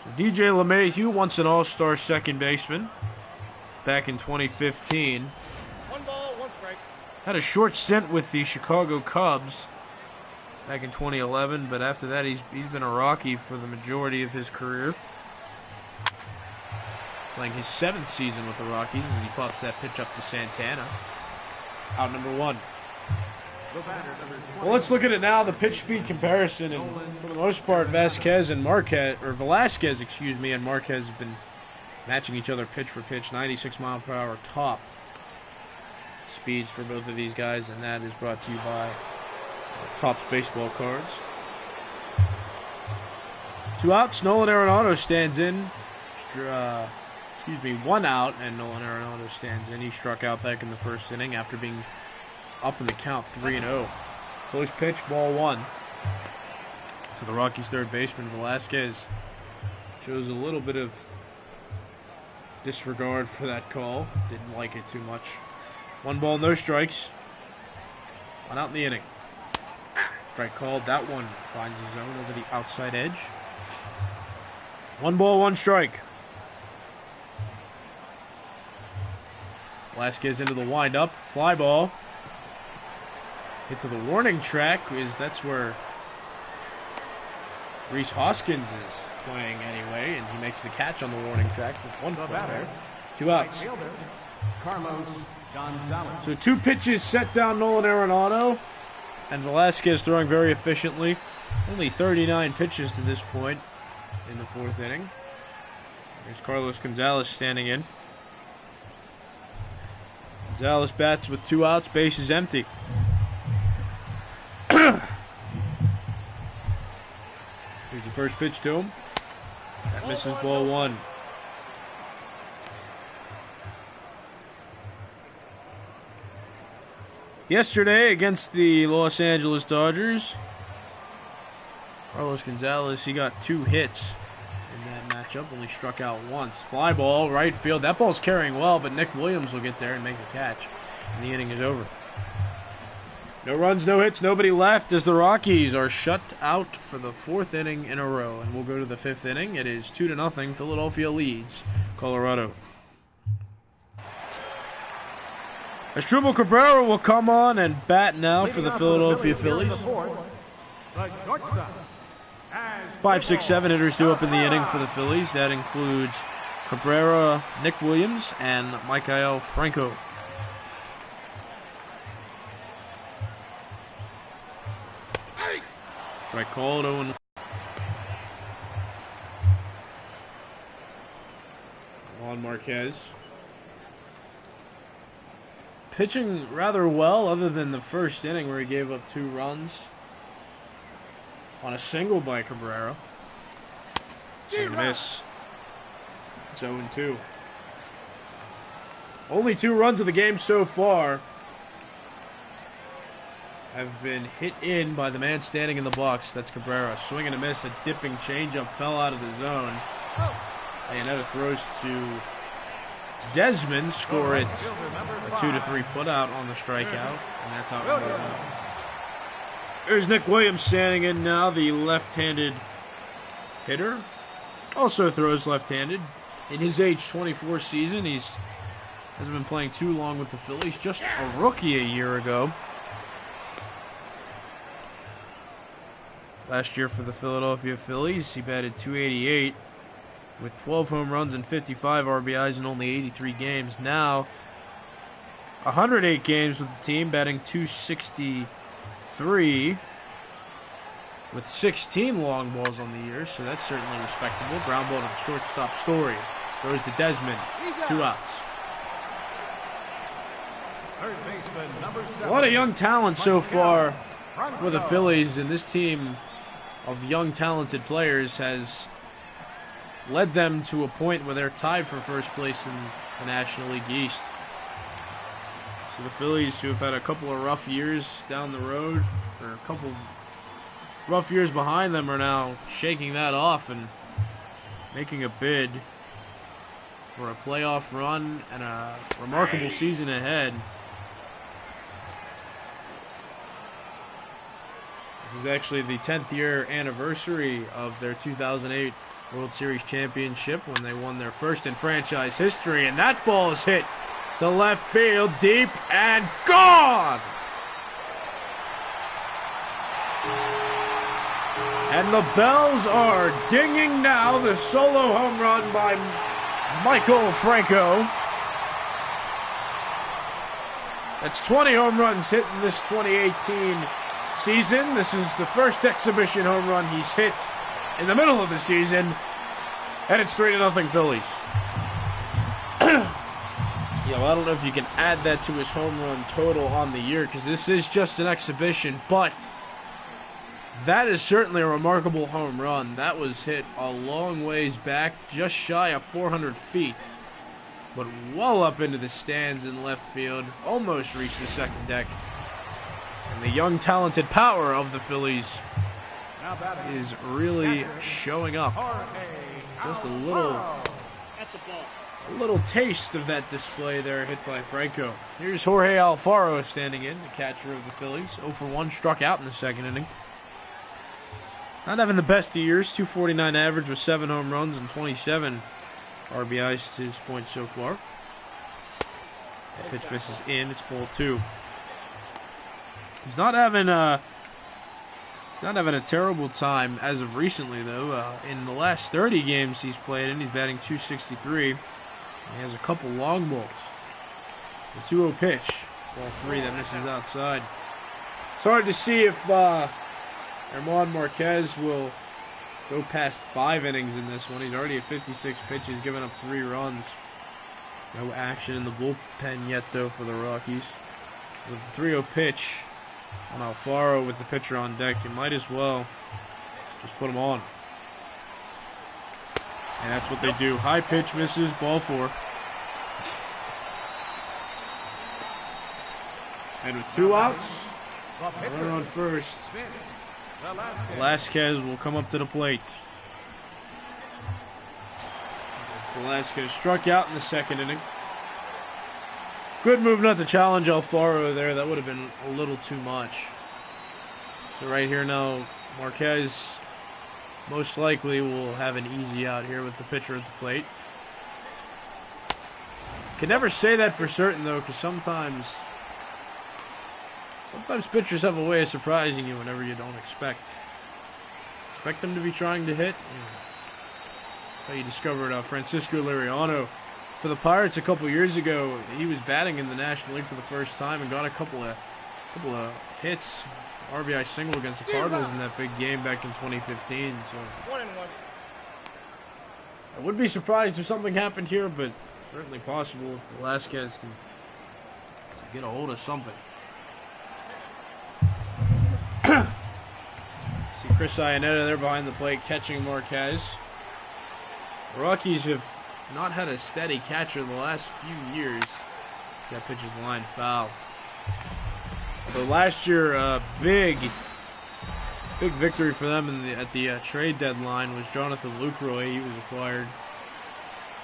So DJ LeMahieu, once an all-star second baseman, back in 2015. 1 ball, 1 strike. Had a short stint with the Chicago Cubs back in 2011, but after that he's been a Rocky for the majority of his career. Playing his 7th season with the Rockies as he pops that pitch up to Santana. Out number 1. Well, let's look at it now, the pitch speed comparison, and for the most part, Velasquez and Marquez have been matching each other pitch for pitch, 96 mile per hour top speeds for both of these guys, and that is brought to you by Topps Baseball Cards. 2 outs, Nolan Arenado stands in. 1 out, and Nolan Arenado stands in. He struck out back in the first inning after being up in the count 3-0. Close pitch, ball 1. To the Rockies' third baseman, Velasquez shows a little bit of disregard for that call. Didn't like it too much. 1 ball, no strikes. 1 out in the inning. Strike called. That one finds the zone over the outside edge. 1 ball, 1 strike. Velasquez into the windup. Fly ball. Hit to the warning track. That's where Rhys Hoskins is playing anyway, and he makes the catch on the warning track. Just 1 foot there. 2 outs. Carlos Gonzalez. So 2 pitches set down Nolan Arenado, and Velasquez throwing very efficiently. Only 39 pitches to this point in the 4th inning. There's Carlos Gonzalez standing in. Gonzalez bats with 2 outs, base is empty. Here's the first pitch to him. That misses, ball 1. Yesterday against the Los Angeles Dodgers, Carlos Gonzalez, he got 2 hits in that matchup, only struck out once. Fly ball, right field. That ball's carrying well, but Nick Williams will get there and make the catch, and the inning is over. No runs, no hits, nobody left as the Rockies are shut out for the 4th inning in a row. And we'll go to the 5th inning. It is 2-0. Philadelphia leads Colorado. Asdrubal Cabrera will come on and bat now for the Philadelphia Phillies. 5, 6, 7 hitters due up in the inning for the Phillies. That includes Cabrera, Nick Williams, and Maikel Franco. Strike called, 0-1. Juan Marquez. Pitching rather well, other than the first inning where he gave up 2 runs. on a single by Cabrera. Swing and a miss. It's 0-2. Only 2 runs of the game so far have been hit in by the man standing in the box. That's Cabrera. Swing and a miss. A dipping changeup fell out of the zone. Leonetta throws to Desmond. Score it. A 2-3 putout on the strikeout. And that's out number 1. There's Nick Williams standing in now, the left-handed hitter. Also throws left-handed. In his age 24 season, hasn't been playing too long with the Phillies. Just a rookie a year ago. Last year for the Philadelphia Phillies, he batted .288 with 12 home runs and 55 RBIs in only 83 games. Now, 108 games with the team, batting .263 with 16 long balls on the year, so that's certainly respectable. Ground ball to the shortstop. Story throws to Desmond. 2 outs. A lot of young talent so far for the Phillies, and this team of young talented players has led them to a point where they're tied for first place in the National League East. So the Phillies, who have had a couple of rough years down the road, or a couple of rough years behind them, are now shaking that off and making a bid for a playoff run and a remarkable season ahead. This is actually the 10th year anniversary of their 2008 World Series championship when they won their first in franchise history, and that ball is hit to left field, deep and gone! And the bells are dinging now. The solo home run by Michael Franco. That's 20 home runs hit in this 2018 season. This is the first exhibition home run he's hit in the middle of the season, and it's 3-0 Phillies. Yeah, well, I don't know if you can add that to his home run total on the year, because this is just an exhibition, but that is certainly a remarkable home run. That was hit a long ways back, just shy of 400 feet, but well up into the stands in left field, almost reached the second deck. And the young, talented power of the Phillies is really showing up. Just a little taste of that display there, hit by Franco. Here's Jorge Alfaro standing in, the catcher of the Phillies. 0 for 1, struck out in the second inning. Not having the best of years, .249 average with 7 home runs and 27 RBIs to his point so far. That pitch misses in, it's ball 2. He's not having a terrible time as of recently, though. In the last 30 games he's played in, he's batting .263. He has a couple long balls. The 2-0 pitch, ball 3 that misses outside. It's hard to see if German Marquez will go past 5 innings in this one. He's already at 56 pitches, giving up 3 runs. No action in the bullpen yet, though, for the Rockies. With the 3-0 pitch on Alfaro with the pitcher on deck, you might as well just put him on. And that's what they do. High pitch misses, ball 4. And with 2 outs, runner on first, Velasquez will come up to the plate. That's Velasquez, struck out in the second inning. Good move not to challenge Alfaro there. That would have been a little too much. So right here now, Marquez most likely will have an easy out here with the pitcher at the plate. Can never say that for certain, though, because sometimes pitchers have a way of surprising you whenever you don't expect them to be trying to hit. That's how you discovered Francisco Liriano for the Pirates a couple years ago. He was batting in the National League for the first time and got a couple of hits, RBI single against the Cardinals in that big game back in 2015. So 1-1. I would be surprised if something happened here, but certainly possible if Velasquez can get a hold of something. See Chris Iannetta there behind the plate catching Marquez. The Rockies have not had a steady catcher the last few years. That pitch is line foul. But last year, big victory for them at the trade deadline was Jonathan Lucroy. He was acquired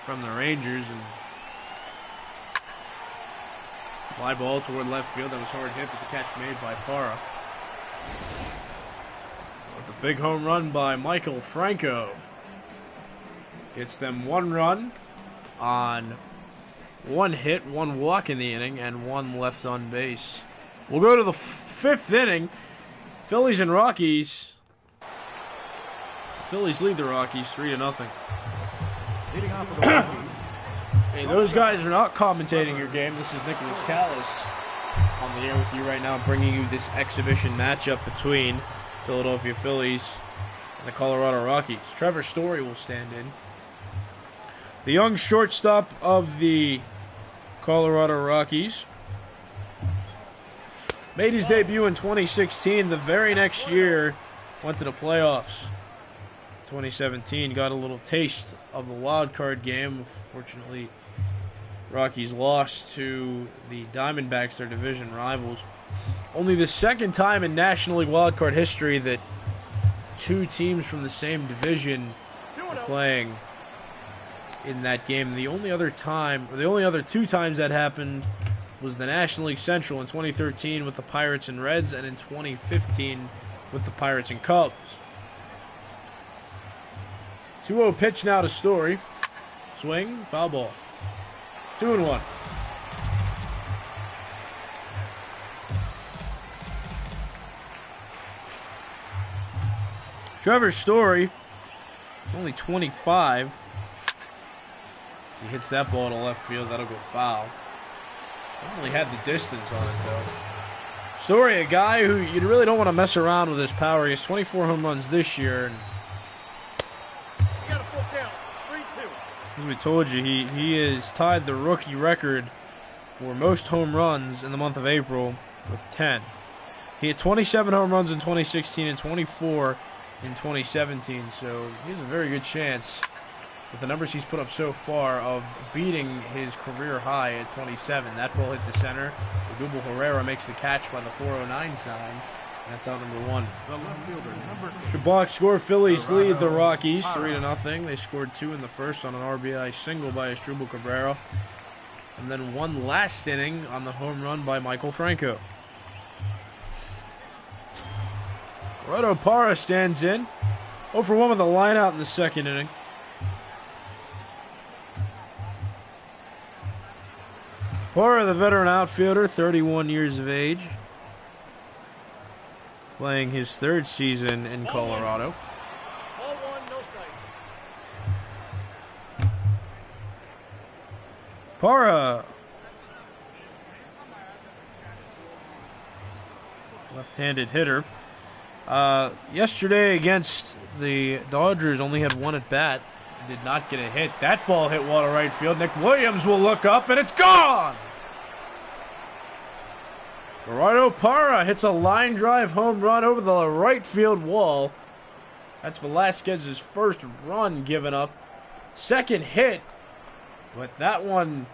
from the Rangers, and fly ball toward left field. That was hard hit, but the catch made by Parra. With a big home run by Michael Franco. Gets them 1 run on 1 hit, 1 walk in the inning, and 1 left on base. We'll go to the 5th inning. Phillies and Rockies. The Phillies lead the Rockies 3-0. Leading off for the Rockies. Hey, those guys are not commentating your game. This is Nicholas Callis on the air with you right now, bringing you this exhibition matchup between Philadelphia Phillies and the Colorado Rockies. Trevor Story will stand in. The young shortstop of the Colorado Rockies made his debut in 2016. The very next year, went to the playoffs. 2017, got a little taste of the wild card game. Fortunately, Rockies lost to the Diamondbacks, their division rivals. Only the second time in National League wild card history that 2 teams from the same division were playing in that game. The only other 2 times that happened was the National League Central in 2013 with the Pirates and Reds, and in 2015 with the Pirates and Cubs. 2-0 pitch now to Story. Swing, foul ball. 2-1. Trevor Story, only 25. As he hits that ball to left field, that'll go foul. Only had the distance on it, though. Story, a guy who you really don't want to mess around with his power. He has 24 home runs this year. And You got a full count. 3-2. as we told you, he has tied the rookie record for most home runs in the month of April with 10. He had 27 home runs in 2016 and 24 in 2017, so he has a very good chance, with the numbers he's put up so far, of beating his career high at 27. That ball hit to center. Odubel Herrera makes the catch by the 409 sign. That's out number 1. The left fielder, number 8. Shabak score. Phillies lead the Rockies 3-0. They scored 2 in the first on an RBI single by Asdrubal Cabrera, and then 1 last inning on the home run by Michael Franco. Gerardo Parra stands in. 0-for-1 with a line out in the second inning. Parra, the veteran outfielder, 31 years of age, playing his 3rd season in Colorado. Ball 1, no strike. Parra, left-handed hitter. Yesterday against the Dodgers, only had 1 at bat. Did not get a hit. That ball hit wall to right field. Nick Williams will look up, and it's gone! Gerardo Parra hits a line drive home run over the right field wall. That's Velasquez's first run given up. Second hit, but that one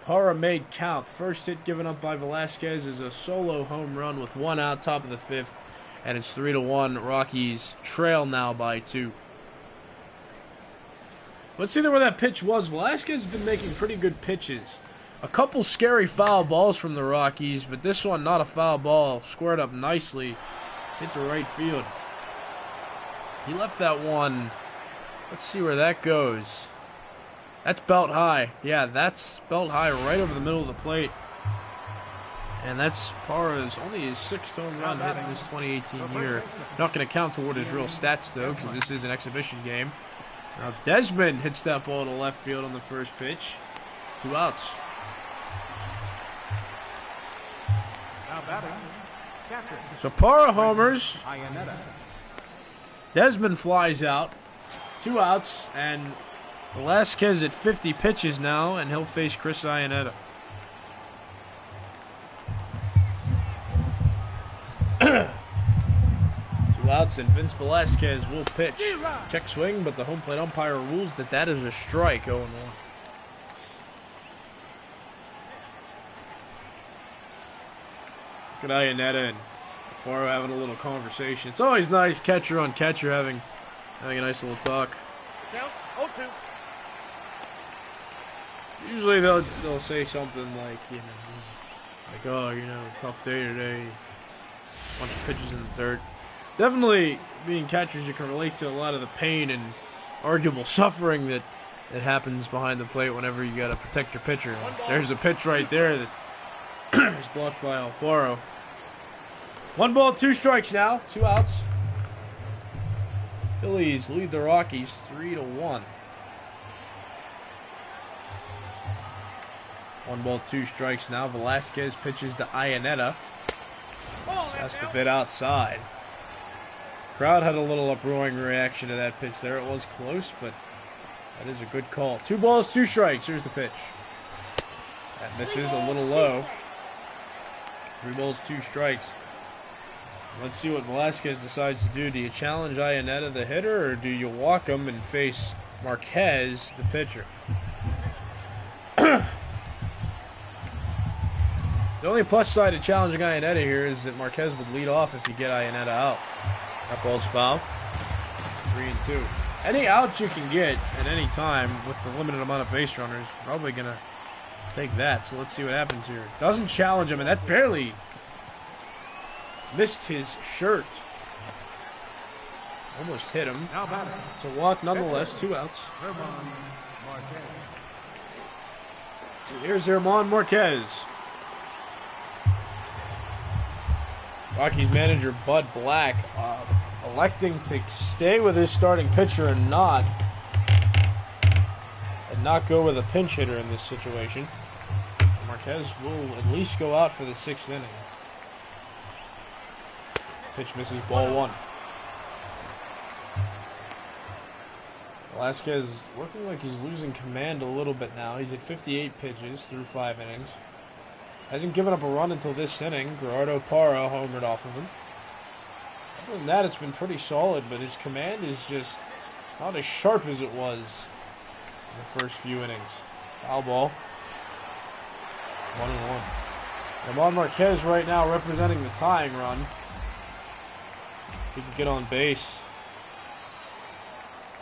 Parra made count. First hit given up by Velasquez is a solo home run with 1 out, top of the 5th, and it's 3-1. Rockies trail now by 2. Let's see where that pitch was. Velasquez has been making pretty good pitches. A couple scary foul balls from the Rockies, but this one not a foul ball. Squared up nicely. Hit the right field. He left that one. Let's see where that goes. That's belt high. Yeah, that's belt high right over the middle of the plate. And that's Parra's only his 6th home run hit in this 2018 year. Not going to count toward his real stats, though, because this is an exhibition game. Now Desmond hits that ball to left field on the first pitch. 2 outs. Now batting, catcher. So Parra homers. Iannetta. Desmond flies out. 2 outs. And Velasquez at 50 pitches now, and he'll face Chris Iannetta. 2 outs, and Vince Velasquez will pitch. Check swing, but the home plate umpire rules that is a strike. 0-1. Good Iannetta and Faro having a little conversation. It's always nice, catcher on catcher, having a nice little talk. Count 0-2. Usually they'll say something like, oh, tough day today. Bunch of pitches in the dirt. Definitely, being catchers, you can relate to a lot of the pain and arguable suffering that happens behind the plate whenever you got to protect your pitcher. There's a pitch right there that is blocked by Alfaro. 1 ball, 2 strikes now. 2 outs. Phillies lead the Rockies 3-1. 1 ball, 2 strikes now. Velasquez pitches to Iannetta. Has to bit outside. Crowd had a little uproaring reaction to that pitch there. It was close, but that is a good call. 2 balls, 2 strikes. Here's the pitch. That misses a little low. 3 balls, 2 strikes. Let's see what Velasquez decides to do. Do you challenge Iannetta, the hitter, or do you walk him and face Marquez, the pitcher? The only plus side of challenging Iannetta here is that Marquez would lead off if you get Iannetta out. That ball's foul. 3-2. Any outs you can get at any time with the limited amount of base runners, probably going to take that. So let's see what happens here. Doesn't challenge him, and that barely missed his shirt. Almost hit him. It's a walk nonetheless. 2 outs. So here's German Marquez. Rockies manager Bud Black electing to stay with his starting pitcher and not go with a pinch hitter in this situation. Marquez will at least go out for the 6th inning. Pitch misses, ball 1. Velasquez is looking like he's losing command a little bit now. He's at 58 pitches through 5 innings. Hasn't given up a run until this inning. Gerardo Parra homered off of him. Other than that, it's been pretty solid, but his command is just not as sharp as it was in the first few innings. Foul ball. 1-1. Ramon Marquez right now representing the tying run. He could get on base.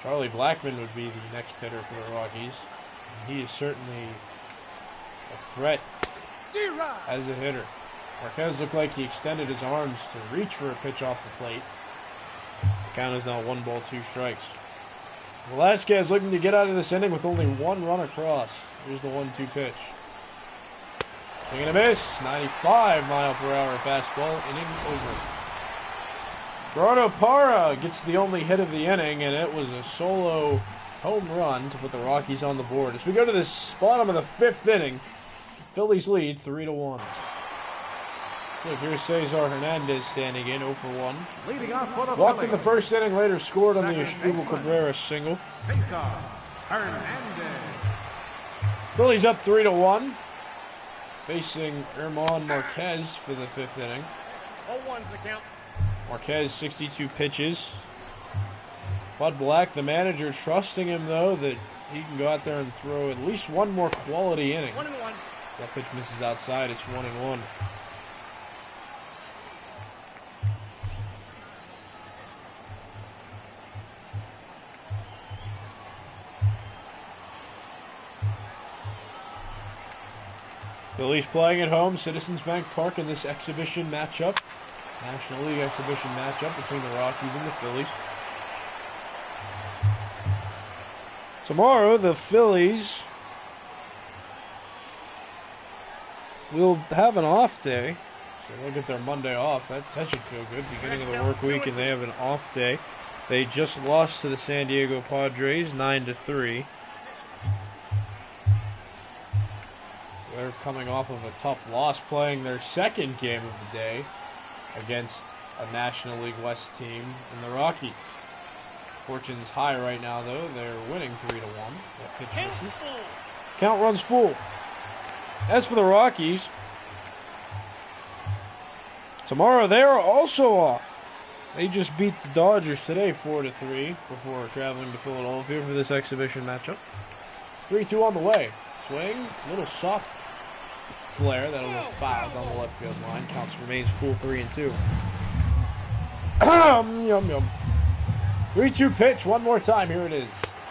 Charlie Blackmon would be the next hitter for the Rockies. And he is certainly a threat as a hitter. Marquez looked like he extended his arms to reach for a pitch off the plate. The count is now 1 ball, 2 strikes. Velasquez looking to get out of this inning with only 1 run across. Here's the 1-2 pitch. Swing and a miss. 95-mile-per-hour fastball. Inning over. Gerardo Parra gets the only hit of the inning, and it was a solo home run to put the Rockies on the board. As we go to the bottom of the 5th inning, Phillies lead 3-1. Look, here's Cesar Hernandez standing in, 0-for-1. Leading off for the Walked in the first inning, later scored on the Asdrubal Cabrera single. Cesar Hernandez. Phillies up 3-1. Facing German Marquez for the 5th inning. 0-1's the count. Marquez, 62 pitches. Bud Black, the manager, trusting him, though, that he can go out there and throw at least 1 more quality inning. 1-1. As that pitch misses outside, it's 1-1. Phillies playing at home, Citizens Bank Park in this exhibition matchup. National League exhibition matchup between the Rockies and the Phillies. Tomorrow, the Phillies will have an off day. So they'll get their Monday off. That should feel good. Beginning of the work week, and they have an off day. They just lost to the San Diego Padres 9-3. They're coming off of a tough loss, playing their 2nd game of the day against a National League West team in the Rockies. Fortune's high right now, though. They're winning 3-1. That pitch misses. Count runs full. As for the Rockies, tomorrow they are also off. They just beat the Dodgers today 4-3 before traveling to Philadelphia for this exhibition matchup. 3-2 on the way. Swing, little soft flare that'll get fouled on the left field line. Counts remains full 3-2. Yum yum. 3-2 pitch one more time. Here it is.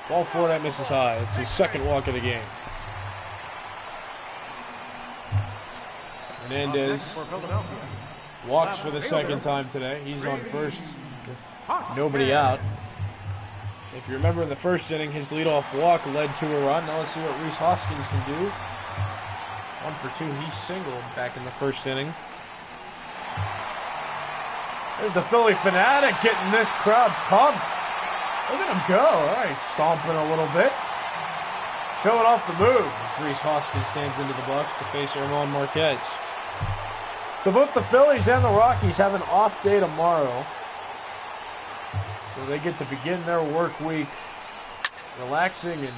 Ball four that misses high. It's his second walk of the game. Hernandez walks for the second time today. He's on first with nobody out. If you remember in the first inning, his leadoff walk led to a run. Now let's see what Rhys Hoskins can do. 1 for 2. He singled back in the first inning. There's the Philly fanatic getting this crowd pumped. Look at him go. All right, stomping a little bit. Showing off the move as Rhys Hoskins stands into the box to face German Marquez. So both the Phillies and the Rockies have an off day tomorrow. So they get to begin their work week relaxing and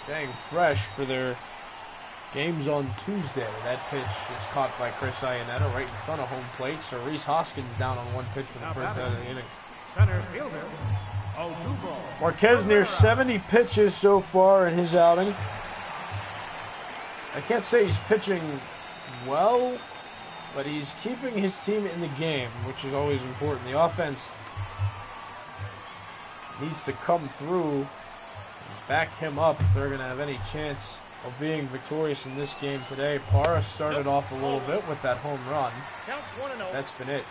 staying fresh for their games on Tuesday. That pitch is caught by Chris Iannetta right in front of home plate. So Rhys Hoskins down on one pitch for the first out of the inning. Center fielder, Marquez near 70 pitches so far in his outing. I can't say he's pitching well, but he's keeping his team in the game, which is always important. The offense needs to come through and back him up if they're going to have any chance of being victorious in this game today. Parra started off a little bit with that home run. That's been it.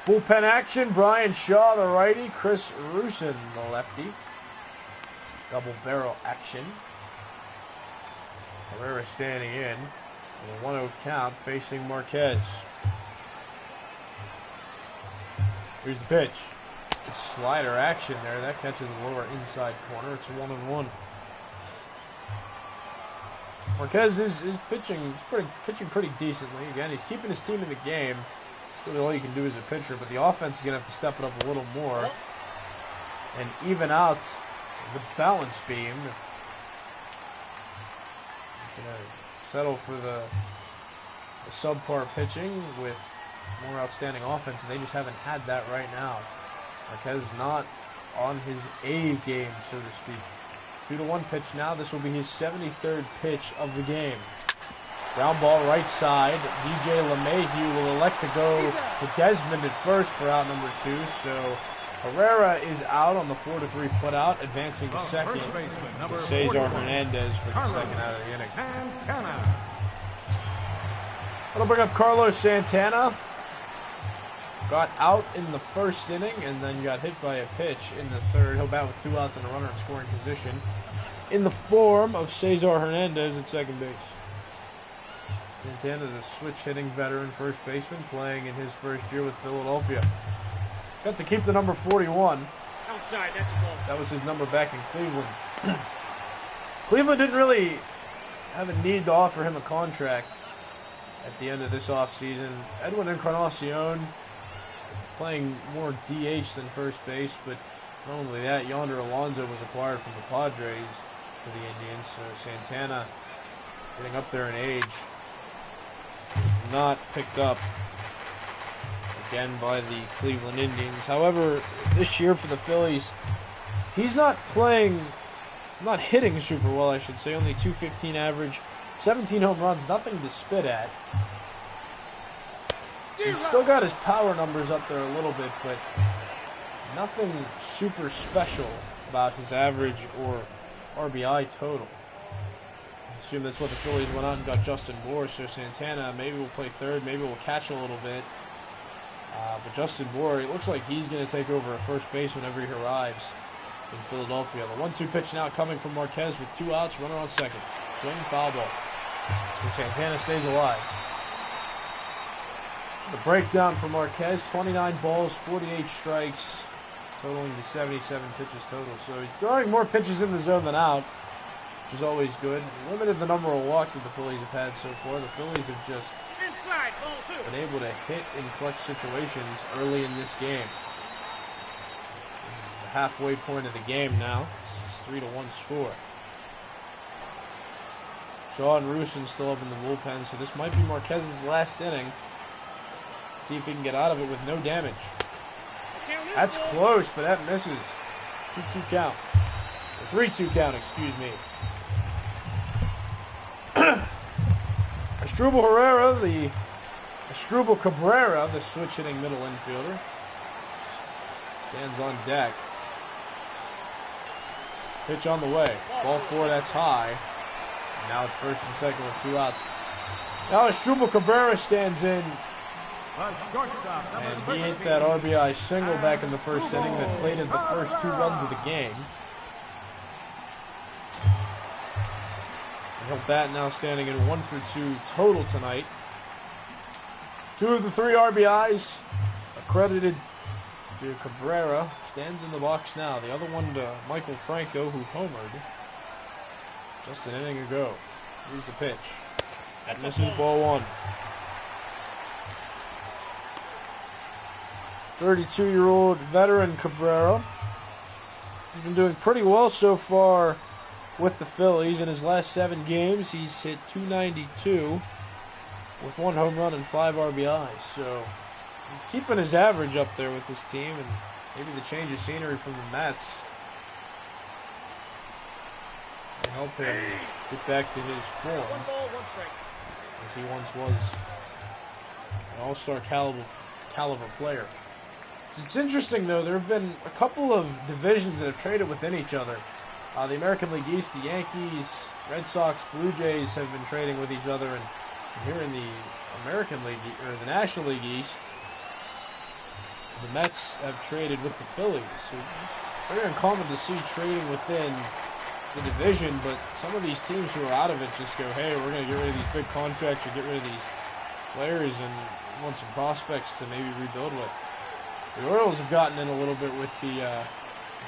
Bullpen action, Brian Shaw, the righty, Chris Rusin, the lefty. Double barrel action. Herrera standing in with a 1-0 count facing Marquez. Here's the pitch. It's slider action there. That catches the lower inside corner. It's 1-1. Marquez is pitching. He's pitching pretty decently. Again, he's keeping his team in the game. That's really all you can do as a pitcher. But the offense is going to have to step it up a little more and even out the balance beam. If you're going to settle for the subpar pitching with more outstanding offense, and they just haven't had that right now. Marquez is not on his A game, so to speak. 2-1 pitch now. This will be his 73rd pitch of the game. Ground ball right side. DJ LeMahieu will elect to go to Desmond at first for out number 2. So Herrera is out on the 4-3 putout, advancing to second. With Cesar Hernandez for the second out of the inning. That'll bring up Carlos Santana. Got out in the first inning and then got hit by a pitch in the third. He'll bat with 2 outs and a runner in scoring position in the form of Cesar Hernandez at second base. Santana's a switch-hitting veteran first baseman playing in his first year with Philadelphia. Got to keep the number 41. Outside, that's a ball. That was his number back in Cleveland. Cleveland didn't really have a need to offer him a contract at the end of this offseason. Edwin Encarnacion playing more DH than first base, but not only that, Yonder Alonso was acquired from the Padres for the Indians, so Santana getting up there in age was not picked up again by the Cleveland Indians. However, this year for the Phillies, he's not hitting super well, I should say. Only .215 average, 17 home runs, nothing to spit at. He's still got his power numbers up there a little bit, but nothing super special about his average or RBI total. I assume that's what the Phillies went out and got Justin Bour, so Santana maybe will play third, maybe will catch a little bit. But Justin Bour, it looks like he's going to take over at first base whenever he arrives in Philadelphia. The 1-2 pitch now coming from Marquez with 2 outs, runner on second. Swing, foul ball. So Santana stays alive. The breakdown for Marquez, 29 balls, 48 strikes, totaling to 77 pitches total. So he's throwing more pitches in the zone than out, which is always good. Limited the number of walks that the Phillies have had so far. The Phillies have just been able to hit in clutch situations early in this game. This is the halfway point of the game now. It's 3-1 score. Shaw and Rusin still up in the bullpen, so this might be Marquez's last inning. See if he can get out of it with no damage. That's close, but that misses. 2-2 count. Or 3-2 count, excuse me. Asdrubal Cabrera, the switch-hitting middle infielder, stands on deck. Pitch on the way. Ball 4, that's high. And now it's first and second with 2 out. Now Asdrubal Cabrera stands in. And he hit that RBI single back in the first inning that played in the first 2 runs of the game. And he'll bat now standing in 1 for 2 total tonight. 2 of the 3 RBIs accredited to Cabrera. Stands in the box now. The other one to Michael Franco, who homered just an inning ago. Here's the pitch. That misses ball 1. 32-year-old veteran Cabrera. He's been doing pretty well so far with the Phillies. In his last 7 games, he's hit .292 with 1 home run and 5 RBIs. So he's keeping his average up there with this team, and maybe the change of scenery from the Mets will help him get back to his form, as he once was an all-star caliber player. It's interesting, though. There have been a couple of divisions that have traded within each other. The American League East, the Yankees, Red Sox, Blue Jays have been trading with each other, and here in the American League, or the National League East, the Mets have traded with the Phillies. So it's very uncommon to see trading within the division, but some of these teams who are out of it just go, hey, we're going to get rid of these big contracts or get rid of these players and want some prospects to maybe rebuild with. The Orioles have gotten in a little bit with the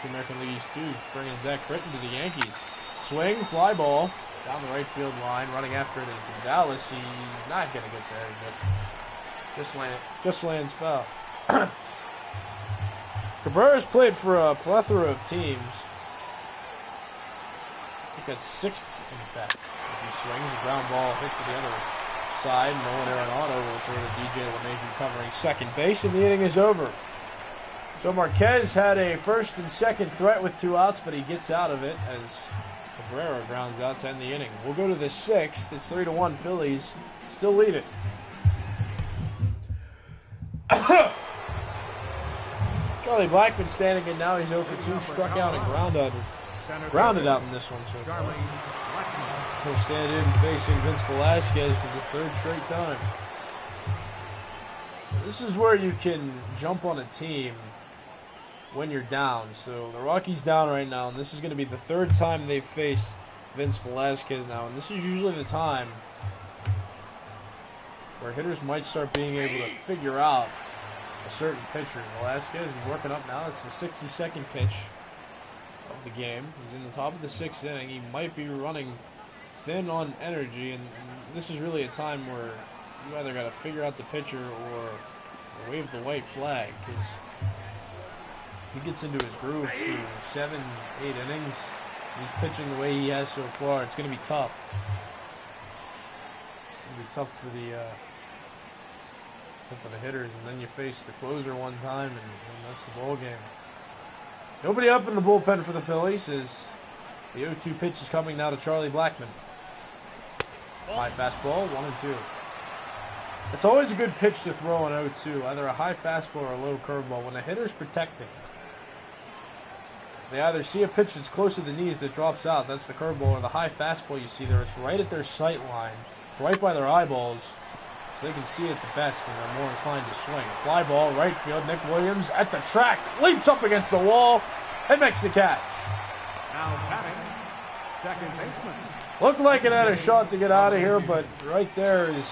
American League East too, bringing Zach Britton to the Yankees. Swing, fly ball, down the right field line, running after it is Gonzalez. He's not going to get there. He just lands foul. Cabrera's played for a plethora of teams. I think that's 6th, in fact, as he swings. A ground ball hit to the other side. Nolan Arenado will throw to DJ LeMahieu covering second base, and the inning is over. So Marquez had a first and second threat with 2 outs, but he gets out of it as Cabrera grounds out to end the inning. We'll go to the 6th. It's 3-1 Phillies. Still lead it. Charlie Blackmon standing in now. He's 0 for 2, struck out and grounded out in this one so far. He'll stand in facing Vince Velasquez for the 3rd straight time. This is where you can jump on a team when you're down. So the Rockies down right now, and this is going to be the 3rd time they've faced Vince Velasquez now. And this is usually the time where hitters might start being able to figure out a certain pitcher. Velasquez is working up now. It's the 62nd pitch of the game. He's in the top of the 6th inning. He might be running thin on energy, and this is really a time where you either got to figure out the pitcher or wave the white flag, because he gets into his groove through 7-8 innings. He's pitching the way he has so far. It's going to be tough. It's going to be tough for the hitters, and then you face the closer one time, and that's the ball game. Nobody up in the bullpen for the Phillies as the 0-2 pitch is coming now to Charlie Blackmon. High fastball, 1-2. It's always a good pitch to throw on 0-2, either a high fastball or a low curveball. When a hitter's protecting, they either see a pitch that's close to the knees that drops out, that's the curveball, or the high fastball you see there. It's right at their sight line. It's right by their eyeballs, so they can see it the best, and they're more inclined to swing. Fly ball, right field. Nick Williams at the track, leaps up against the wall, and makes the catch. Now batting, second baseman. Looked like it had a shot to get out of here, but right there is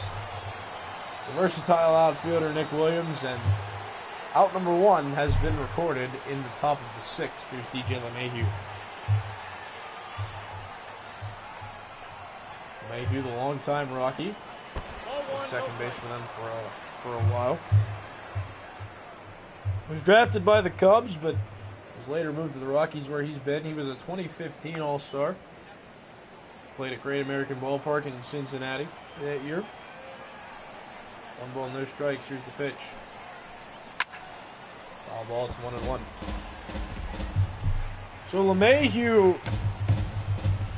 the versatile outfielder Nick Williams, and out number 1 has been recorded in the top of the 6th. There's DJ LeMahieu. LeMahieu, the longtime Rocky, second base for them for a while. Was drafted by the Cubs, but was later moved to the Rockies, where he's been. He was a 2015 All-Star. Played at Great American Ballpark in Cincinnati that year. 1 ball, no strikes. Here's the pitch. Foul ball, it's 1-1. So LeMahieu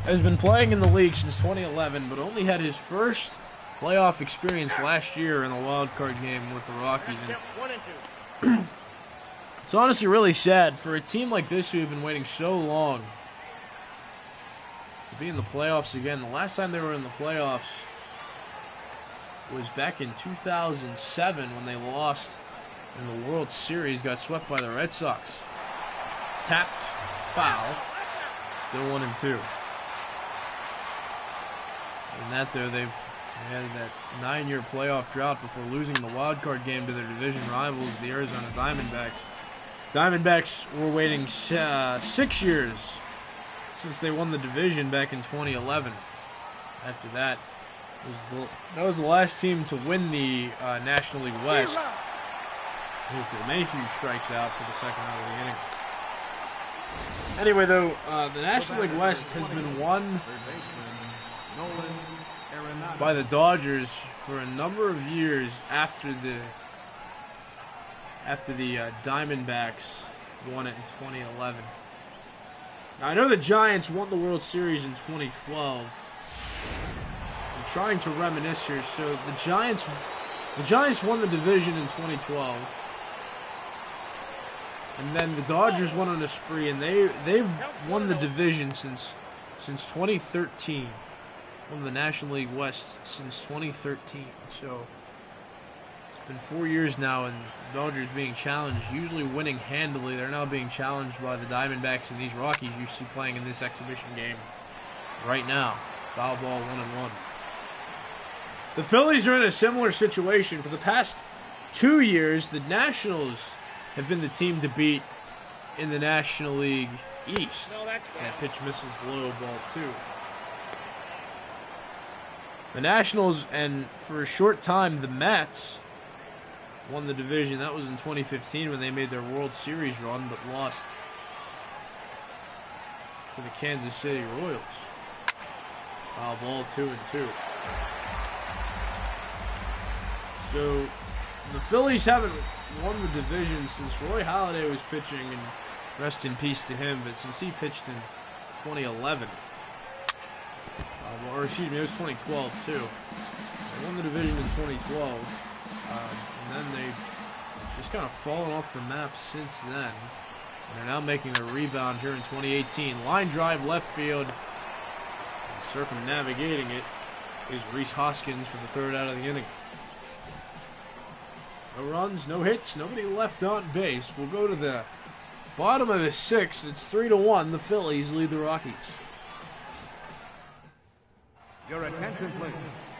has been playing in the league since 2011, but only had his first playoff experience last year in a wild card game with the Rockies. And it's honestly really sad for a team like this who have been waiting so long to be in the playoffs again. The last time they were in the playoffs was back in 2007 when they lost in the World Series, got swept by the Red Sox. Tapped, foul, still 1-2. And that though, they've had that 9-year playoff drought before losing the wild card game to their division rivals, the Arizona Diamondbacks. Diamondbacks were waiting 6 years since they won the division back in 2011. After that, that was the last team to win the National League West. Here's LeMahieu strikes out for the second out of the inning. Anyway, though, the National League West has been won by the Dodgers for a number of years after the Diamondbacks won it in 2011. Now, I know the Giants won the World Series in 2012. I'm trying to reminisce here. So the Giants won the division in 2012. And then the Dodgers went on a spree, and they've won the division since 2013. Won the National League West since 2013. So it's been 4 years now, and the Dodgers being challenged, usually winning handily. They're now being challenged by the Diamondbacks and these Rockies you see playing in this exhibition game right now. Foul ball, 1-1. The Phillies are in a similar situation. For the past 2 years, the Nationals have been the team to beat in the National League East. That pitch misses low, ball 2. The Nationals, and for a short time, the Mets won the division. That was in 2015 when they made their World Series run, but lost to the Kansas City Royals. Foul ball, 2-2. So the Phillies haven't won the division since Roy Halladay was pitching, and rest in peace to him, but since he pitched in 2011. Or excuse me, it was 2012 too. They won the division in 2012, and then they've just kind of fallen off the map since then. And they're now making a rebound here in 2018. Line drive left field. Circumnavigating it is Rhys Hoskins for the third out of the inning. No runs, no hits, nobody left on base. We'll go to the bottom of the sixth. It's 3-1. The Phillies lead the Rockies. Your attention, please.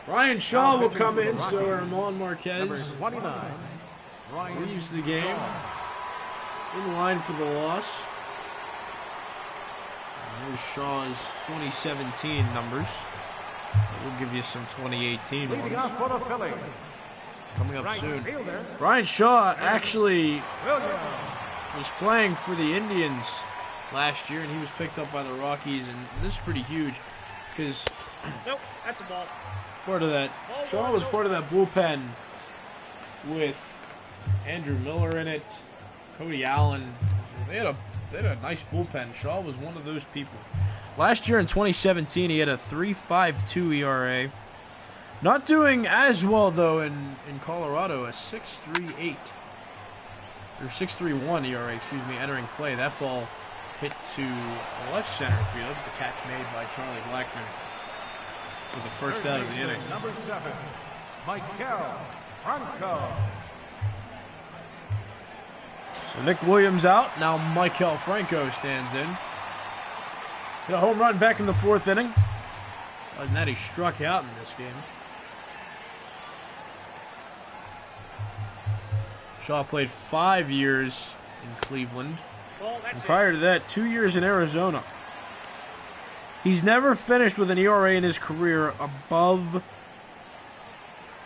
Ryan Shaw will come in, so Ramon Marquez Number 29. leaves the game. In line for the loss. And here's Shaw's 2017 numbers. We'll give you some 2018 Leading ones off for the Phillies. coming up Right soon. fielder, Ryan Shaw actually Williams. was playing for the Indians last year, and he was picked up by the Rockies, and this is pretty huge because Nope, that's a ball. part of that, Shaw was part of that bullpen with Andrew Miller in it, Cody Allen. They had a nice bullpen. Shaw was one of those people. Last year in 2017, he had a 3.52 ERA. Not doing as well though in Colorado, a 6.38 or 6.31 ERA, excuse me, entering play. That ball hit to left center field. The catch made by Charlie Blackmon for the first out of the inning. Number 7, Michael Franco. So Nick Williams out. Now Michael Franco stands in. Hit a home run back in the fourth inning. Other than that, he struck out in this game. Shaw played 5 years in Cleveland. And prior to that, 2 years in Arizona. He's never finished with an ERA in his career above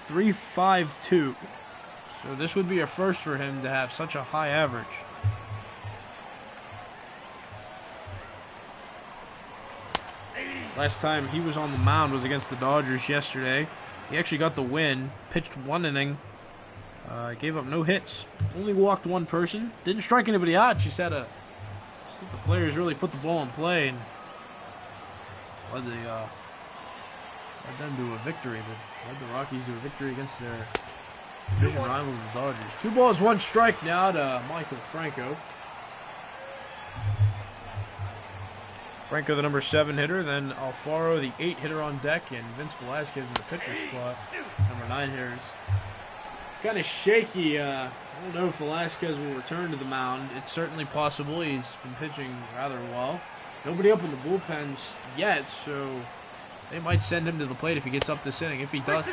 3.52. So this would be a first for him to have such a high average. Last time he was on the mound was against the Dodgers yesterday. He actually got the win, pitched 1 inning, Gave up no hits. Only walked one person. Didn't strike anybody out. Just had to let the players really put the ball in play and led them to a victory. But led the Rockies to a victory against their division rivals, the Dodgers. 2 balls, 1 strike now to Michael Franco. Franco, the number 7 hitter, then Alfaro, the 8 hitter on deck, and Vince Velasquez in the pitcher spot, number 9 hitters. It's kind of shaky. I don't know if Velasquez will return to the mound. It's certainly possible. He's been pitching rather well. Nobody up in the bullpens yet, so they might send him to the plate if he gets up this inning. If he does,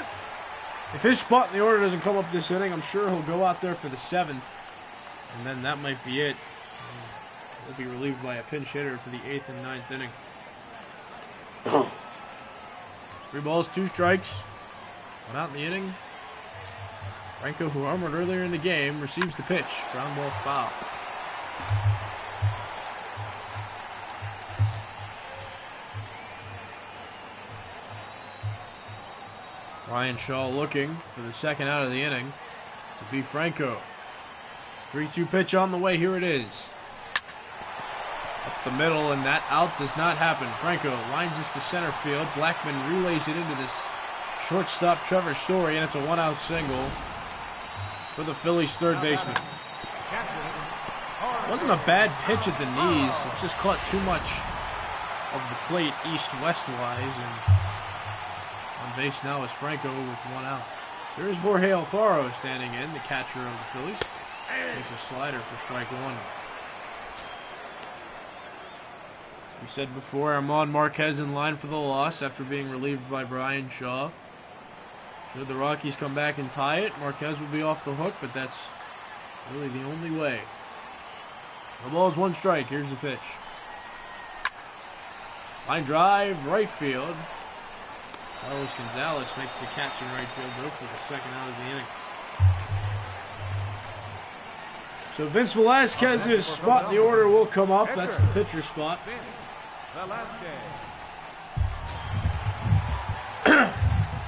if his spot in the order doesn't come up this inning, I'm sure he'll go out there for the 7th, and then that might be it. Will be relieved by a pinch hitter for the 8th and 9th inning. 3 balls, 2 strikes. 1 out in the inning. Franco, who armored earlier in the game, receives the pitch. Ground ball foul. Ryan Shaw looking for the 2nd out of the inning to be Franco. 3-2 pitch on the way. Here it is. Up the middle, and that out does not happen. Franco lines this to center field. Blackman relays it into this shortstop Trevor Story, and it's a 1-out single for the Phillies' 3rd baseman. It wasn't a bad pitch at the knees. It just caught too much of the plate east-west-wise, and on base now is Franco with 1 out. There is Jorge Alfaro standing in, the catcher of the Phillies. Takes a slider for strike 1. We said before, Armand Marquez in line for the loss after being relieved by Brian Shaw. Should the Rockies come back and tie it, Marquez will be off the hook, but that's really the only way. The ball's 1 strike. Here's the pitch. Line drive, right field. Carlos Gonzalez makes the catch in right field, though, for the 2nd out of the inning. So Vince Velasquez's spot in the order will come up. That's the pitcher spot.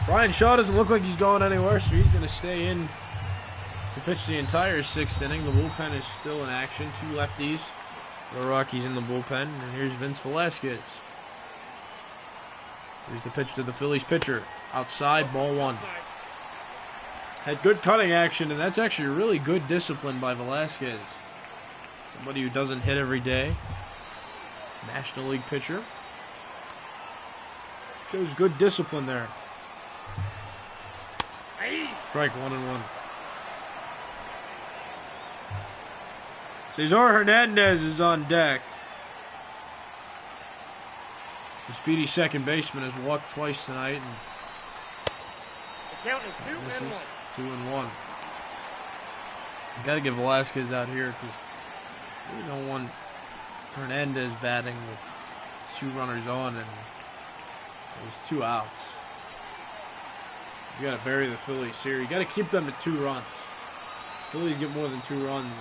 Brian Shaw doesn't look like he's going anywhere, so he's going to stay in to pitch the entire 6th inning. The bullpen is still in action. 2 lefties. The Rockies in the bullpen. And here's Vince Velasquez. Here's the pitch to the Phillies pitcher. Outside, ball 1. Had good cutting action, and that's actually really good discipline by Velasquez. Somebody who doesn't hit every day. National League pitcher. Shows good discipline there. Strike 1-1. Cesar Hernandez is on deck. The speedy 2nd baseman has walked twice tonight. And The count is 2-1. 2-1. You got to get Velasquez out here because we don't want Hernandez batting with 2 runners on and there's 2 outs. You got to bury the Phillies here. You got to keep them at 2 runs. If Phillies get more than 2 runs,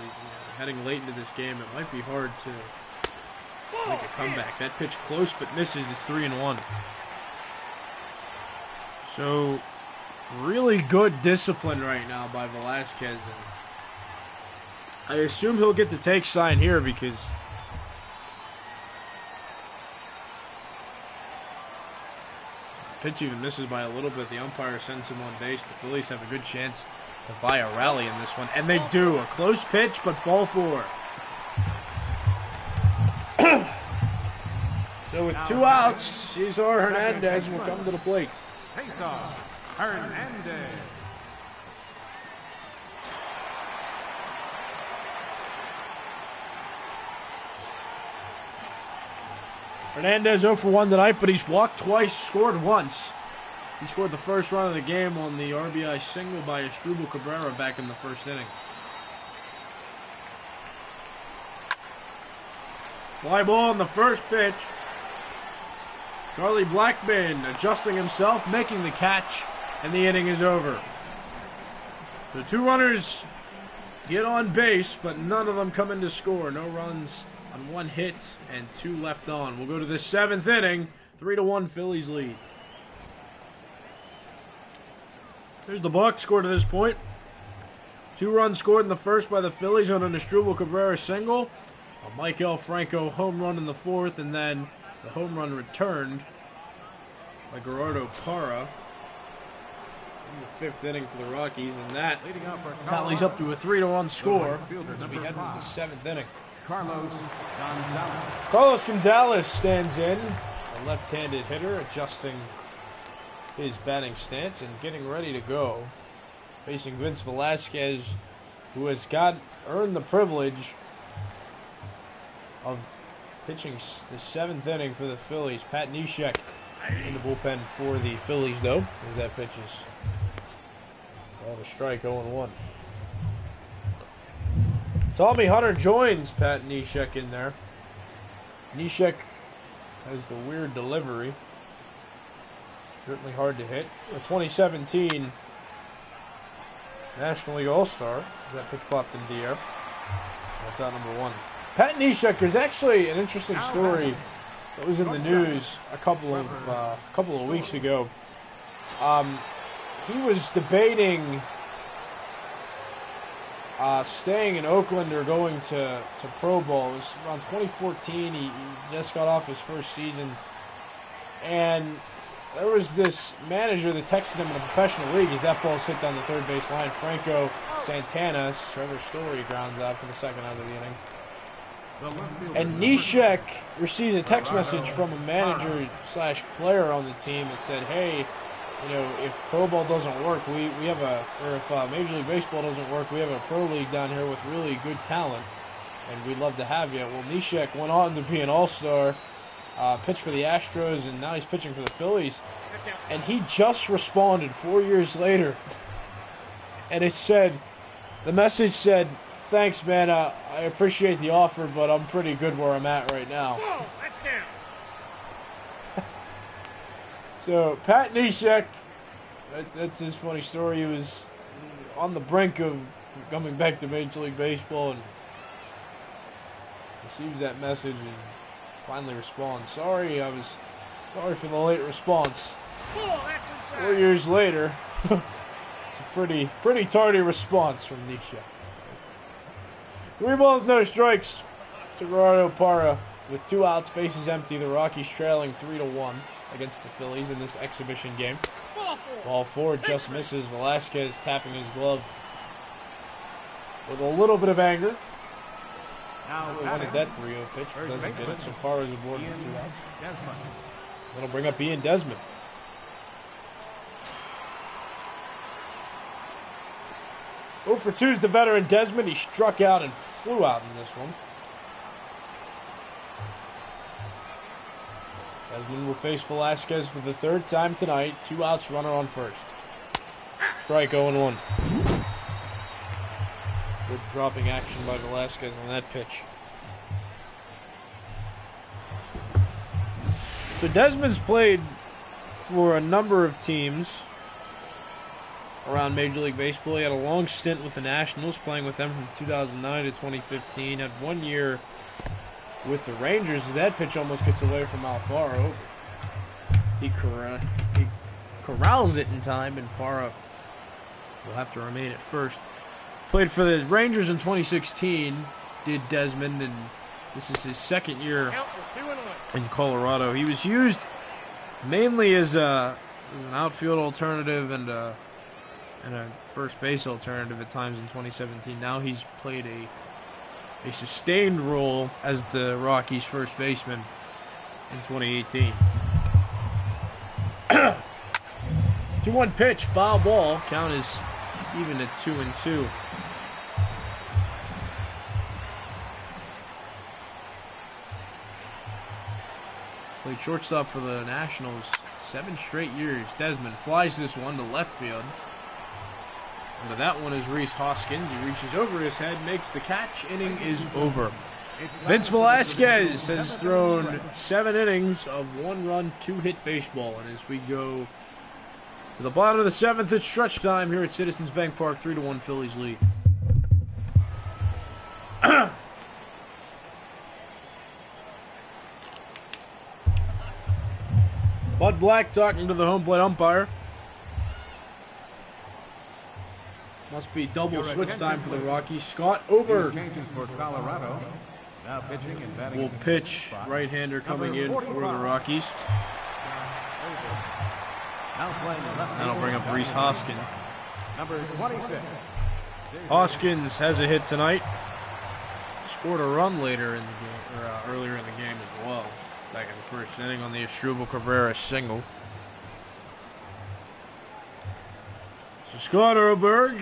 heading late into this game, it might be hard to make a comeback. That pitch close but misses. It's 3-1. So really good discipline right now by Velasquez. And I assume he'll get the take sign here because pitch even misses by a little bit. The umpire sends him on base. The Phillies have a good chance to buy a rally in this one. And they do. A close pitch, but ball 4. So with 2 outs, Cesar Hernandez will come to the plate. Cesar Hernandez. Hernandez 0 for 1 tonight, but he's walked twice, scored once. He scored the first run of the game on the RBI single by Asdrubal Cabrera back in the 1st inning. Fly ball on the first pitch. Charlie Blackman adjusting himself, making the catch, and the inning is over. The 2 runners get on base, but none of them come in to score. No runs on 1 hit and 2 left on. We'll go to the 7th inning. 3-1 Phillies lead. There's the box score to this point. 2 runs scored in the first by the Phillies on an Asdrubal Cabrera single, a Michael Franco home run in the 4th, and then the home run returned by Gerardo Parra in the 5th inning for the Rockies, and that tallies up to a 3-1 score as we head into the 7th inning. Carlos Gonzalez stands in, a left-handed hitter, adjusting his batting stance and getting ready to go, facing Vince Velasquez, who has earned the privilege of pitching the 7th inning for the Phillies. Pat Neshek in the bullpen for the Phillies, though, as that pitch is called a strike, 0-1. Tommy Hunter joins Pat Neshek in there. Neshek has the weird delivery. Certainly hard to hit. The 2017 National League All-Star. That pitch popped into the air. That's out number 1. Pat Neshek is actually an interesting story that was in the news a couple of weeks ago. He was debating staying in Oakland or going to Pro Bowl. It was around 2014. He just got off his first season. And there was this manager that texted him in a professional league as that ball hit down the third base line. Franco Santana, Trevor Story grounds out for the 2nd out of the inning. And Neshek receives a text message from a manager/player on the team that said, "Hey, if Pro Bowl doesn't work, we have if Major League Baseball doesn't work, we have a pro league down here with really good talent, and we'd love to have you." Well, Neshek went on to be an All-Star, pitched for the Astros, and now he's pitching for the Phillies. And he just responded 4 years later, and the message said, "Thanks, man. I appreciate the offer, but I'm pretty good where I'm at right now." Whoa, that's down. So, Pat Neshek, that's his funny story. He was on the brink of coming back to Major League Baseball and receives that message and finally responds. Sorry for the late response. Whoa, that's inside. 4 years later, it's a pretty tardy response from Neshek. 3 balls, no strikes to Gerardo Parra with 2 outs, bases empty. The Rockies trailing 3-1 against the Phillies in this exhibition game. Ball 4 just misses. Velasquez tapping his glove with a little bit of anger. Really wanted that 3-0 pitch, but doesn't get it. So Parra's aboard with 2 outs. That'll bring up Ian Desmond. Oh for 2's the veteran Desmond. He struck out and flew out in this one. Desmond will face Velasquez for the 3rd time tonight. 2 outs, runner on first. Strike, 0-1. Good dropping action by Velasquez on that pitch. So Desmond's played for a number of teams around Major League Baseball. He had a long stint with the Nationals, playing with them from 2009 to 2015. Had 1 year with the Rangers. That pitch almost gets away from Alfaro. He corrals it in time, and Parra will have to remain at first. Played for the Rangers in 2016, did Desmond, and this is his 2nd year in Colorado. He was used mainly as an outfield alternative and a first base alternative at times in 2017. Now he's played a sustained role as the Rockies' first baseman in 2018. 2-1 pitch, foul ball. Count is even at 2-2. Played shortstop for the Nationals 7 straight years. Desmond flies this one to left field. Under that one is Rhys Hoskins. He reaches over his head, makes the catch. Inning is over. Vince Velasquez has thrown 7 innings of 1-run, 2-hit baseball. And as we go to the bottom of the 7th, it's stretch time here at Citizens Bank Park. 3-1 Phillies lead. Bud Black talking to the home plate umpire. Must be double switch time for the Rockies. Scott Oberg Changes for Colorado. Now pitching and batting. will pitch. Right-hander coming in for the Rockies. Now playing left. That'll bring up Rhys Hoskins. Number 26. Hoskins has a hit tonight. Scored a run later in the game, or earlier in the game as well. Back in the first inning on the Asdrubal Cabrera single. So Scott Oberg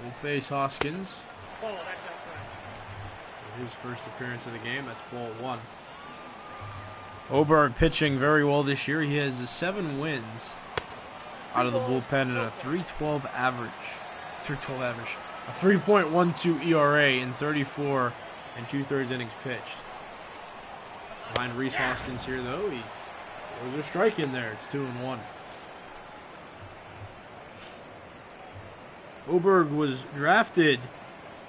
will face Hoskins. Oh, that's outside. His first appearance of the game. That's ball 1. Oberg pitching very well this year. He has 7 wins out of the bullpen and a 3.12 average. A 3.12 ERA in 34 and 2/3 innings pitched. Behind Rhys Hoskins here, though, there's a strike in there. It's 2-1. Oberg was drafted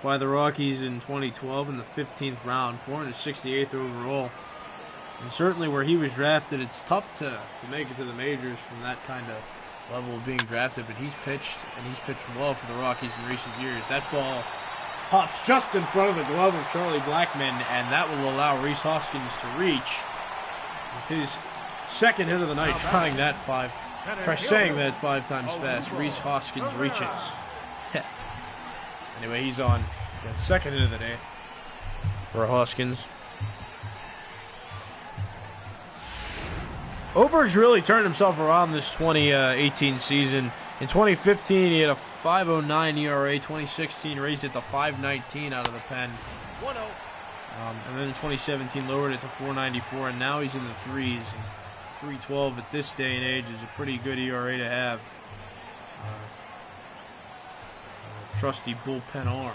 by the Rockies in 2012 in the 15th round, 468th overall. And certainly where he was drafted, it's tough to make it to the majors from that kind of level of being drafted. But he's pitched, and he's pitched well for the Rockies in recent years. That ball pops just in front of the glove of Charlie Blackmon, and that will allow Rhys Hoskins to reach with his second hit of the night. Try saying that 5 times fast. Rhys Hoskins reaches. Anyway, he's on the second hit of the day for Hoskins. Oberg's really turned himself around this 2018 season. In 2015, he had a 5.09 ERA. 2016 raised it to 5.19 out of the pen. 1-0. And then in 2017 lowered it to 4.94, and now he's in the 3s. And 3.12 at this day and age is a pretty good ERA to have. Trusty bullpen arm.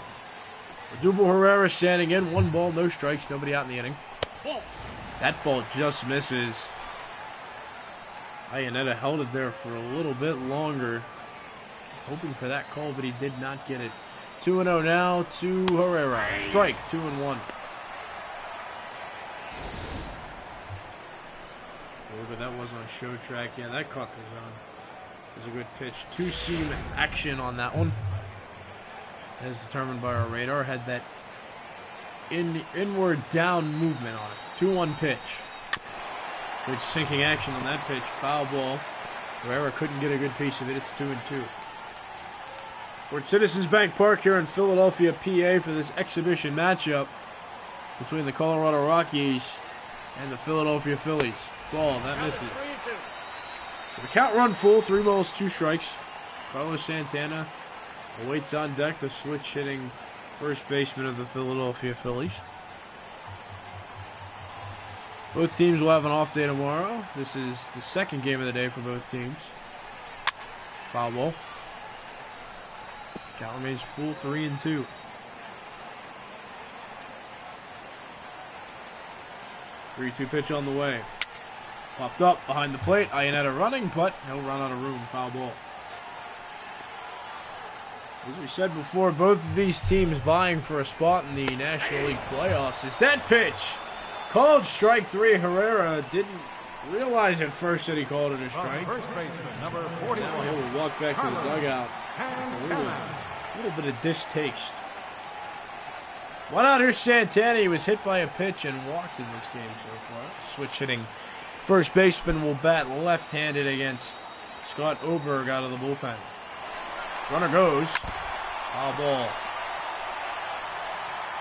Odubel Herrera standing in. 1 ball, no strikes, nobody out in the inning. That ball just misses. Iannetta held it there for a little bit longer, hoping for that call, but he did not get it. 2-0 now to Herrera. Strike, 2-1. But that was on show track. Yeah, that caught the zone. It was a good pitch. 2-seam action on that one. As determined by our radar, had that inward down movement on it. 2-1 pitch. Good sinking action on that pitch. Foul ball. Herrera couldn't get a good piece of it. It's 2-2. We're at Citizens Bank Park here in Philadelphia, PA, for this exhibition matchup between the Colorado Rockies and the Philadelphia Phillies. Ball, that misses. The count run full, 3 balls, 2 strikes. Carlos Santana awaits on deck, the switch hitting first baseman of the Philadelphia Phillies. Both teams will have an off day tomorrow. This is the second game of the day for both teams. Foul ball. Count remains full, 3-2. Three-two pitch on the way. Popped up behind the plate. Iannetta running, but he'll run out of room. Foul ball. As we said before, both of these teams vying for a spot in the National League playoffs. It's that pitch. Called strike 3. Herrera didn't realize at first that he called it a strike. First baseman, number 41. Now he'll walk back to the dugout. A little bit of distaste. One out here, Santana. He was hit by a pitch and walked in this game so far. Switch hitting first baseman will bat left-handed against Scott Oberg out of the bullpen. Runner goes. Foul ball.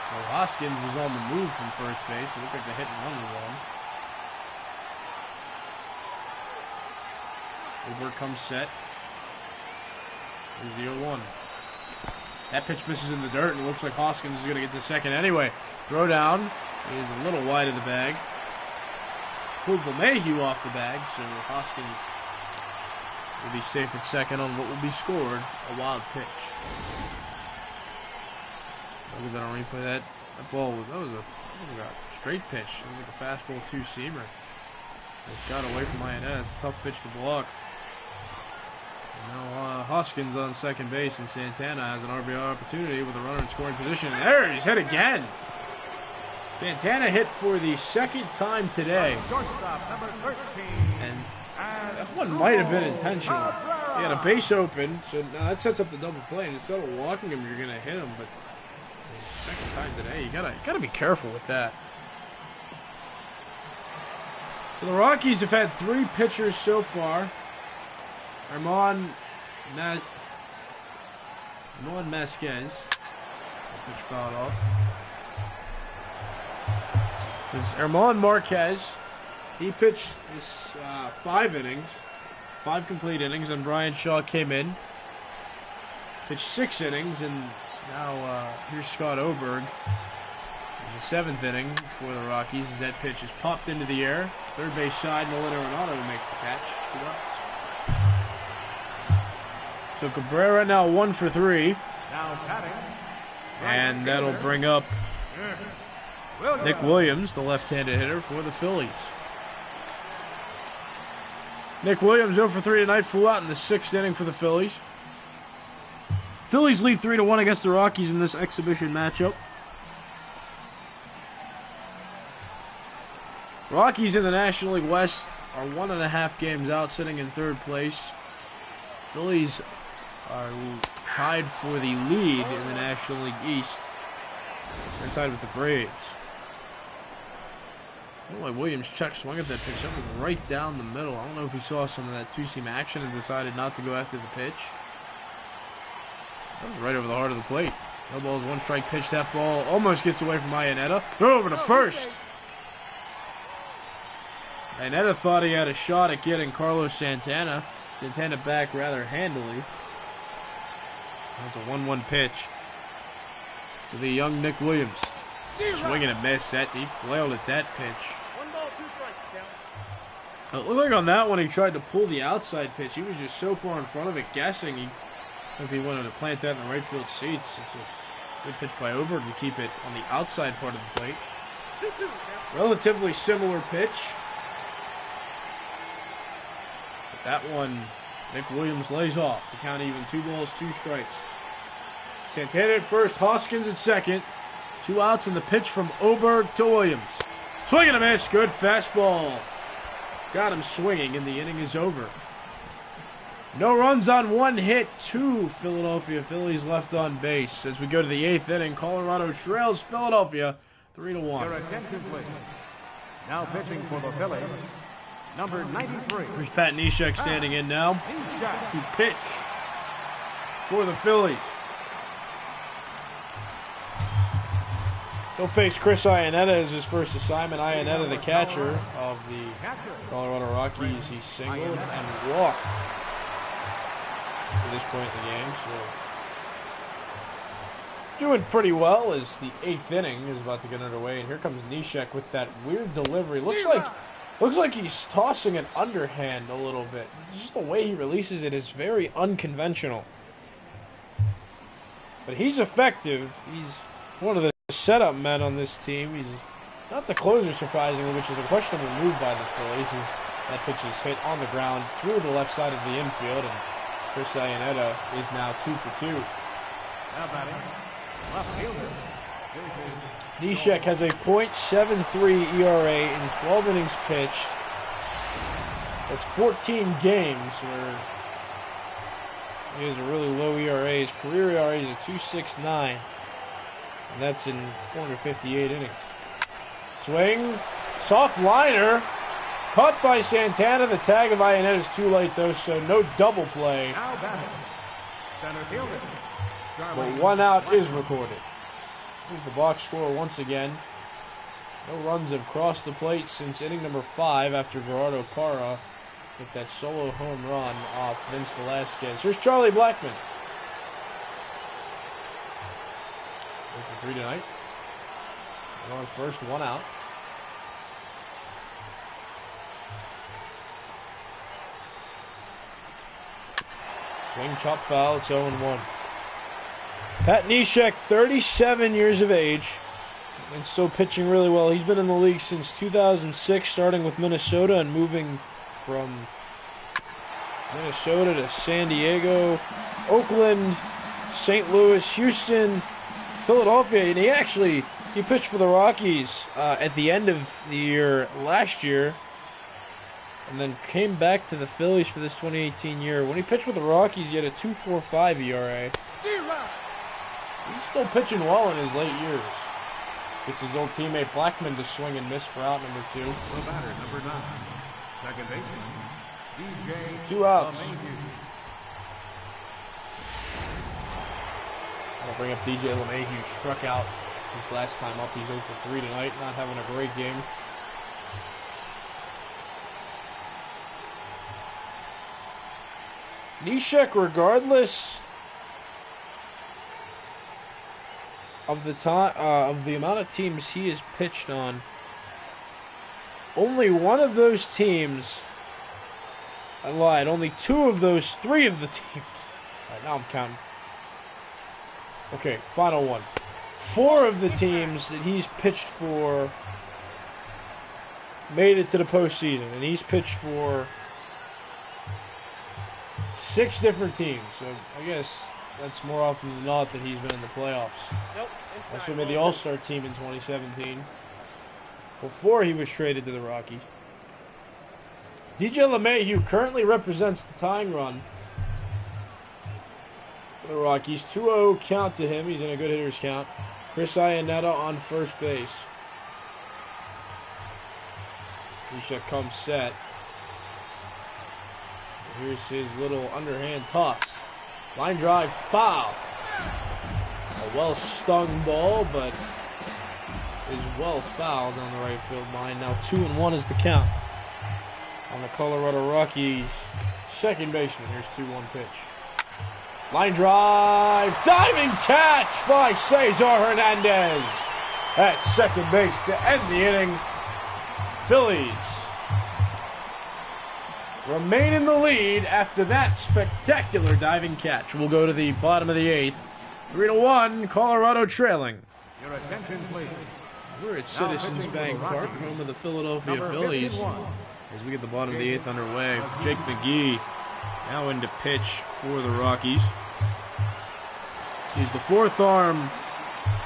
So Hoskins was on the move from first base. It looked like the hit and run was on. Oberg comes set. Here's the 0-1. That pitch misses in the dirt, and it looks like Hoskins is going to get to second anyway. Throw down is a little wide of the bag. Pulled LeMahieu off the bag, so Hoskins will be safe at second on what will be scored, a wild pitch. Look at that on replay. That ball was a straight pitch. It was like a fastball 2-seamer. It got away from Iannetta. It's a tough pitch to block. Now Hoskins on second base, and Santana has an RBI opportunity with a runner in scoring position. There, he's hit again. Santana hit for the second time today. Shortstop, number 13. And that one might have been intentional. He had a base open, so now that sets up the double play. And instead of walking him, you're going to hit him. But second time today, you gotta be careful with that. So the Rockies have had 3 pitchers so far. Armand Vasquez. Pitch fouled off. It's Armand Marquez. He pitched this 5 innings. 5 complete innings, and Brian Shaw came in. Pitched 6 innings, and now here's Scott Oberg in the 7th inning for the Rockies as that pitch is popped into the air. Third base side, Nolan Arenado makes the catch. 2 outs. So Cabrera now 1 for 3. Now batting. And that'll bring up Nick Williams, the left-handed hitter for the Phillies. Nick Williams 0 for 3 tonight, flew out in the 6th inning for the Phillies. Phillies lead 3-1 against the Rockies in this exhibition matchup. Rockies in the National League West are 1.5 games out, sitting in 3rd place. Phillies are tied for the lead in the National League East. They're tied with the Braves. Williams check swung at that pitch. That was right down the middle. I don't know if he saw some of that two-seam action and decided not to go after the pitch. That was right over the heart of the plate. No balls, 1 strike pitch. That ball almost gets away from Iannetta. Throw over to first. Iannetta thought he had a shot at getting Carlos Santana. Santana back rather handily. That's a 1-1 pitch to the young Nick Williams. Swing and a miss. He flailed at that pitch. 1 ball, 2 strikes. Count. It looked like on that one he tried to pull the outside pitch. He was just so far in front of it, guessing if he wanted to plant that in the right field seats. It's a good pitch by Oberg to keep it on the outside part of the plate. 2-2. Relatively similar pitch. But that one, Nick Williams lays off. The count even 2 balls, 2 strikes. Santana at first, Hoskins at second. 2 outs and the pitch from Oberg to Williams. Swing and a miss. Good fastball. Got him swinging, and the inning is over. No runs on 1 hit. 2 Philadelphia Phillies left on base. As we go to the 8th inning, Colorado trails Philadelphia 3-1. Your attention, please. Now pitching for the Phillies, number 93. Here's Pat Neshek standing in now Neshek. to pitch for the Phillies. He'll face Chris Iannetta as his first assignment. Iannetta, the catcher of the Colorado Rockies, he singled and walked at this point in the game. So doing pretty well as the 8th inning is about to get underway. And here comes Neshek with that weird delivery. Looks like he's tossing an underhand a little bit. Just the way he releases it is very unconventional. But he's effective. He's one of the setup men on this team. He's not the closer, surprisingly, which is a questionable move by the Phillies, as that pitch is hit on the ground through the left side of the infield, and Chris Iannetta is now 2 for 2. Now batting, left fielder. Neshek has a .73 ERA in 12 innings pitched. That's 14 games where he has a really low ERA. His career ERA is a 2.69. And that's in 458 innings. Swing. Soft liner. Caught by Santana. The tag of Iannetta is too late, though, so no double play. Now batting, center fielder. But 1 out is recorded. Here's the box score once again. No runs have crossed the plate since inning number 5 after Gerardo Parra hit that solo home run off Vince Velasquez. Here's Charlie Blackmon. 1 for 3 tonight. On first, 1 out. Swing, chop foul, it's 0-1. Pat Neshek, 37 years of age, and still pitching really well. He's been in the league since 2006, starting with Minnesota and moving from Minnesota to San Diego, Oakland, St. Louis, Houston, Philadelphia, and he pitched for the Rockies at the end of the year last year. and then came back to the Phillies for this 2018 year. When he pitched with the Rockies, he had a 2.45 ERA. He's still pitching well in his late years. Gets his old teammate Blackman to swing and miss for out number 2. The batter, number 9. Second baseman, DJ. 2 outs. I'll bring up DJ LeMahieu. Struck out his last time up. He's 0 for 3 tonight. Not having a great game. Neshek, regardless of the time of the amount of teams he has pitched on, only one of those teams. I lied. Only 2 of those 3 of the teams. All right, now I'm counting. Okay, final one. 4 of the teams that he's pitched for made it to the postseason, and he's pitched for 6 different teams. So I guess that's more often than not that he's been in the playoffs. Nope. Also made the All-Star team in 2017 before he was traded to the Rockies. DJ LeMahieu currently represents the tying run for the Rockies. 2-0 count to him. He's in a good hitter's count. Chris Iannetta on first base. Neshek comes set. Here's his little underhand toss. Line drive, foul. A well-stung ball, but is well fouled on the right field line. Now 2-1 is the count on the Colorado Rockies second baseman. Here's 2-1 pitch. Line drive, diving catch by Cesar Hernandez at second base to end the inning. Phillies remain in the lead after that spectacular diving catch. We'll go to the bottom of the 8th. 3-1, Colorado trailing. Your attention, please. We're at Citizens Bank Park, home of the Philadelphia Phillies. 51. As we get the bottom of the 8th underway, Jake McGee now in to pitch for the Rockies. He's the 4th arm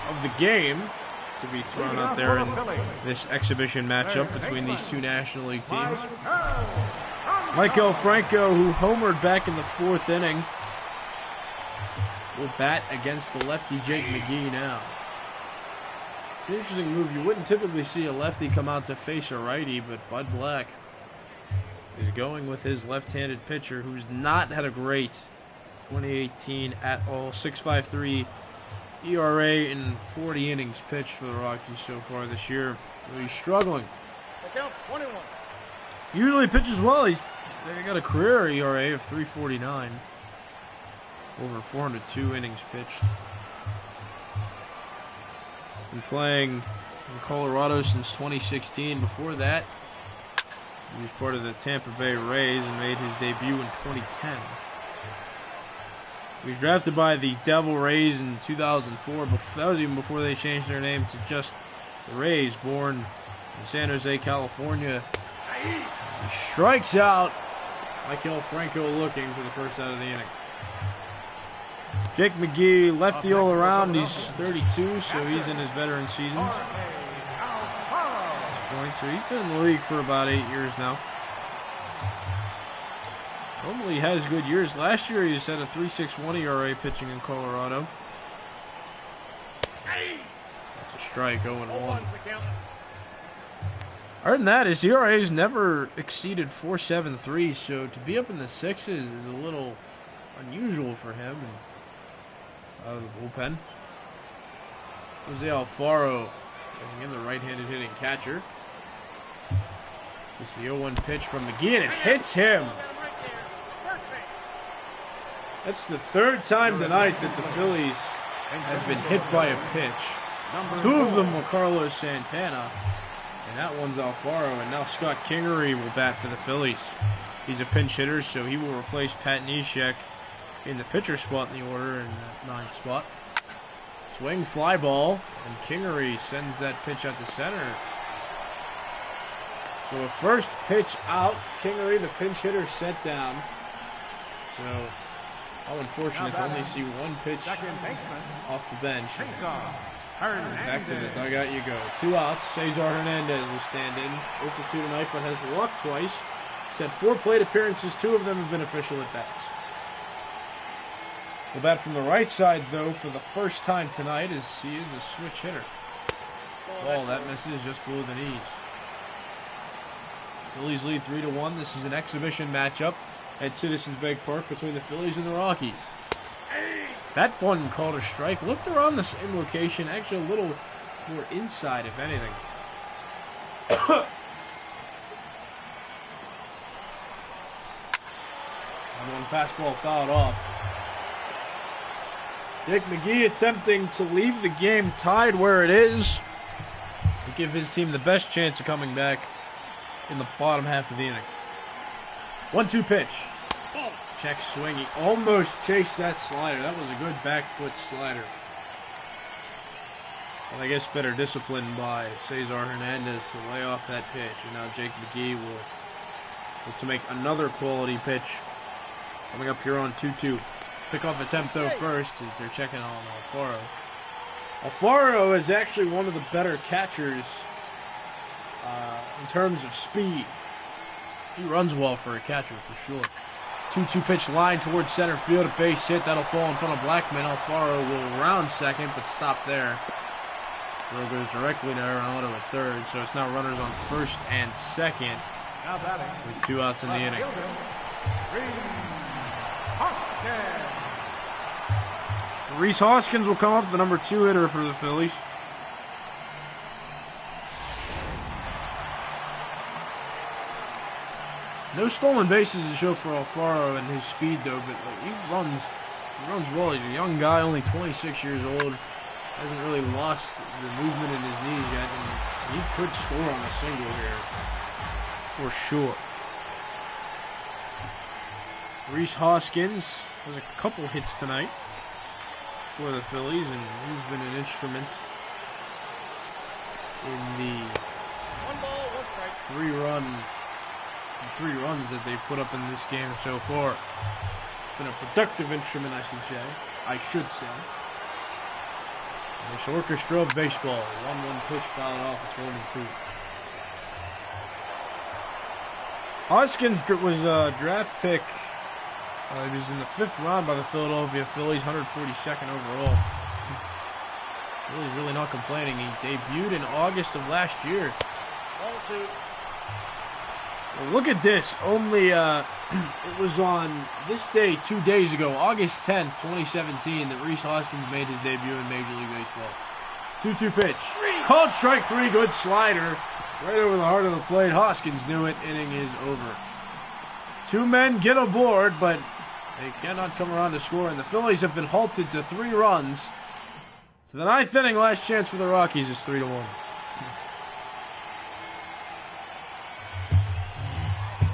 of the game to be thrown out there in this exhibition matchup between these 2 National League teams. Michael Franco, who homered back in the 4th inning, will bat against the lefty Jake McGee now. It's an interesting move. You wouldn't typically see a lefty come out to face a righty, but Bud Black is going with his left-handed pitcher, who's not had a great 2018 at all. 6.53 ERA in 40 innings pitched for the Rockies so far this year. So he's struggling. The count's 21. Usually pitches well. He's got a career ERA of 3.49. Over 402 innings pitched. Been playing in Colorado since 2016. Before that, he was part of the Tampa Bay Rays and made his debut in 2010. He was drafted by the Devil Rays in 2004. That was even before they changed their name to just the Rays. Born in San Jose, California. He strikes out. Michael Franco looking for the first out of the inning. Jake McGee, lefty all around. He's 32, so he's in his veteran seasons at this point. So he's been in the league for about 8 years now. Normally has good years. Last year he had a 3.61 ERA pitching in Colorado. That's a strike, 0-1. Other than that, his ERA's never exceeded 4.73, so to be up in the 6s is a little unusual for him. And out of the bullpen, Jose Alfaro in the right-handed hitting catcher. It's the 0-1 pitch from McGee, and it hits him. That's the 3rd time tonight that the Phillies have been hit by a pitch. 2 of them were Carlos Santana, and that one's Alfaro. And now Scott Kingery will bat for the Phillies. He's a pinch hitter, so he will replace Pat Neshek in the pitcher spot in the order in that 9th spot. Swing, fly ball, and Kingery sends that pitch out to center. So a first pitch out. Kingery, the pinch hitter, set down. So how unfortunate to only see 1 pitch off the bench. Back to the dugout you go. 2 outs. Cesar Hernandez will stand in. 0 for 2 tonight, but has walked twice. He's had 4 plate appearances. 2 of them have been official at bats. We'll bat from the right side, though, for the first time tonight, as he is a switch hitter. Ball that misses just below the knees. Phillies lead 3-1. This is an exhibition matchup at Citizens Bank Park between the Phillies and the Rockies. That one called a strike. Looked around the same location, actually a little more inside, if anything. And one fastball fouled off. Jake McGee attempting to leave the game tied where it is to give his team the best chance of coming back in the bottom half of the inning. 1-2 pitch. Check swing. He almost chased that slider. That was a good back foot slider. And I guess better discipline by Cesar Hernandez to lay off that pitch. And now Jake McGee will look to make another quality pitch coming up here on 2-2. Pickoff attempt, though, first, as they're checking on Alfaro. Alfaro is actually one of the better catchers in terms of speed. He runs well for a catcher, for sure. 2-2 pitch line towards center field, a base hit. That'll fall in front of Blackman. Alfaro will round second, but stop there. Throw goes directly to Arenado at third, so it's now runners on first and second with 2 outs in the inning. Rhys Hoskins will come up, the number 2 hitter for the Phillies. No stolen bases to show for Alfaro and his speed, though, but he runs well. He's a young guy, only 26 years old. Hasn't really lost the movement in his knees yet, and he could score on a single here, for sure. Rhys Hoskins has a couple hits tonight for the Phillies, and he's been an instrument in the 3 runs that they've put up in this game so far. Been a productive instrument, I should say. And this orchestra of baseball. 1-1 pitch fouled off. It's 1-2. Hoskins was a draft pick. He was in the 5th round by the Philadelphia Phillies, 142nd overall. Phillies really not complaining. He debuted in August of last year. Well, look at this. Only it was on this day 2 days ago, August 10th, 2017, that Rhys Hoskins made his debut in Major League Baseball. 2-2 pitch. Called strike 3. Good slider. Right over the heart of the plate. Hoskins knew it. Inning is over. 2 men get aboard, but they cannot come around to score, and the Phillies have been halted to 3 runs. To the 9th inning, last chance for the Rockies is 3-1.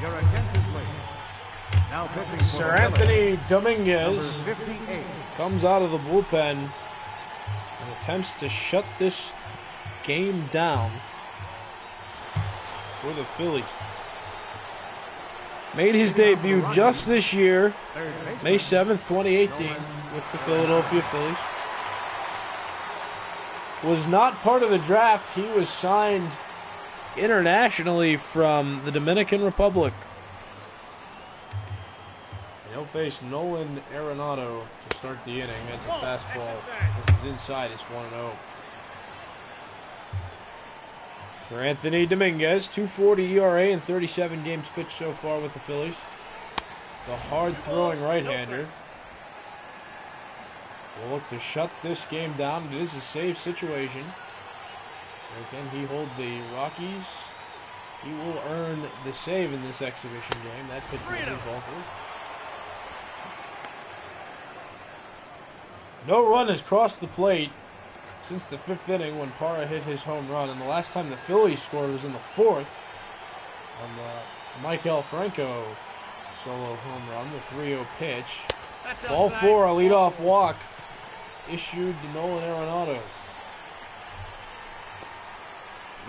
Your attention, please. Now pitching for Sir Anthony Dominguez comes out of the bullpen and attempts to shut this game down for the Phillies. Made his debut just this year, May 7th, 2018, with the Philadelphia Phillies. Was not part of the draft. He was signed internationally from the Dominican Republic. He'll face Nolan Arenado to start the inning. That's a fastball. This is inside. It's 1-0. For Anthony Dominguez, 2.40 ERA in 37 games pitched so far with the Phillies. The hard-throwing right-hander will look to shut this game down. It is a safe situation. So can he hold the Rockies? He will earn the save in this exhibition game. That pitch was involved. No run has crossed the plate since the 5th inning when Parra hit his home run. And the last time the Phillies scored was in the 4th on the Michael Franco solo home run, the 3-0 pitch. Ball 4, a leadoff walk issued to Nolan Arenado.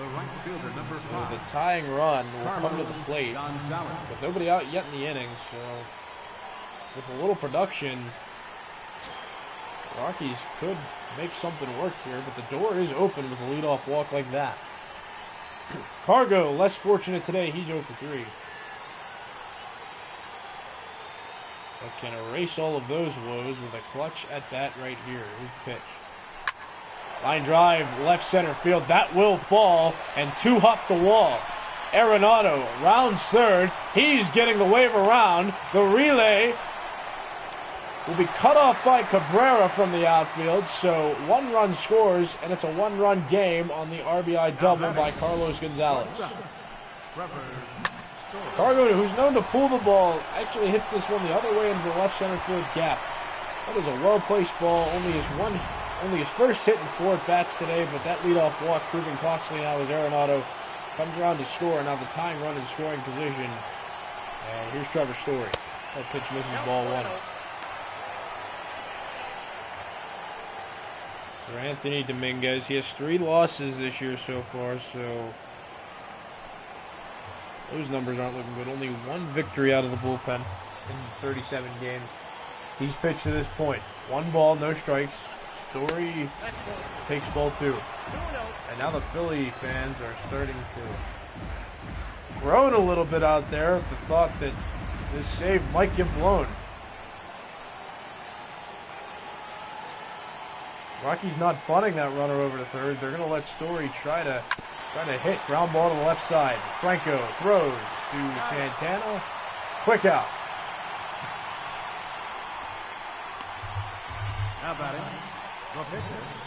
the right fielder, number 5. So the tying run will come to the plate, but nobody out yet in the inning. So with a little production, Rockies could make something work here, but the door is open with a leadoff walk like that. Cargo, less fortunate today. He's 0 for 3. but can erase all of those woes with a clutch at bat right here. Here's the pitch. Line drive, left center field. That will fall, and two-hop the wall. Arenado rounds third. He's getting the wave around. The relay will be cut off by Cabrera from the outfield, so 1 run scores, and it's a 1-run game on the RBI double by Carlos Gonzalez. Cargo, who's known to pull the ball, actually hits this one the other way into the left center field gap. That is a well-placed ball, only his first hit in 4 at-bats today, but that leadoff walk proving costly now as Arenado comes around to score. Now the tying run in scoring position. And here's Trevor Story. That pitch misses ball 1. For Anthony Dominguez, he has 3 losses this year so far, so those numbers aren't looking good. Only 1 victory out of the bullpen in 37 games. He's pitched to this point. 1 ball, no strikes. Story takes ball 2. And now the Philly fans are starting to groan a little bit out there at the thought that this save might get blown. Rockies not bunting that runner over to third. They're going to let Story try to hit. Ground ball to the left side. Franco throws to Santana. Quick out. How about it?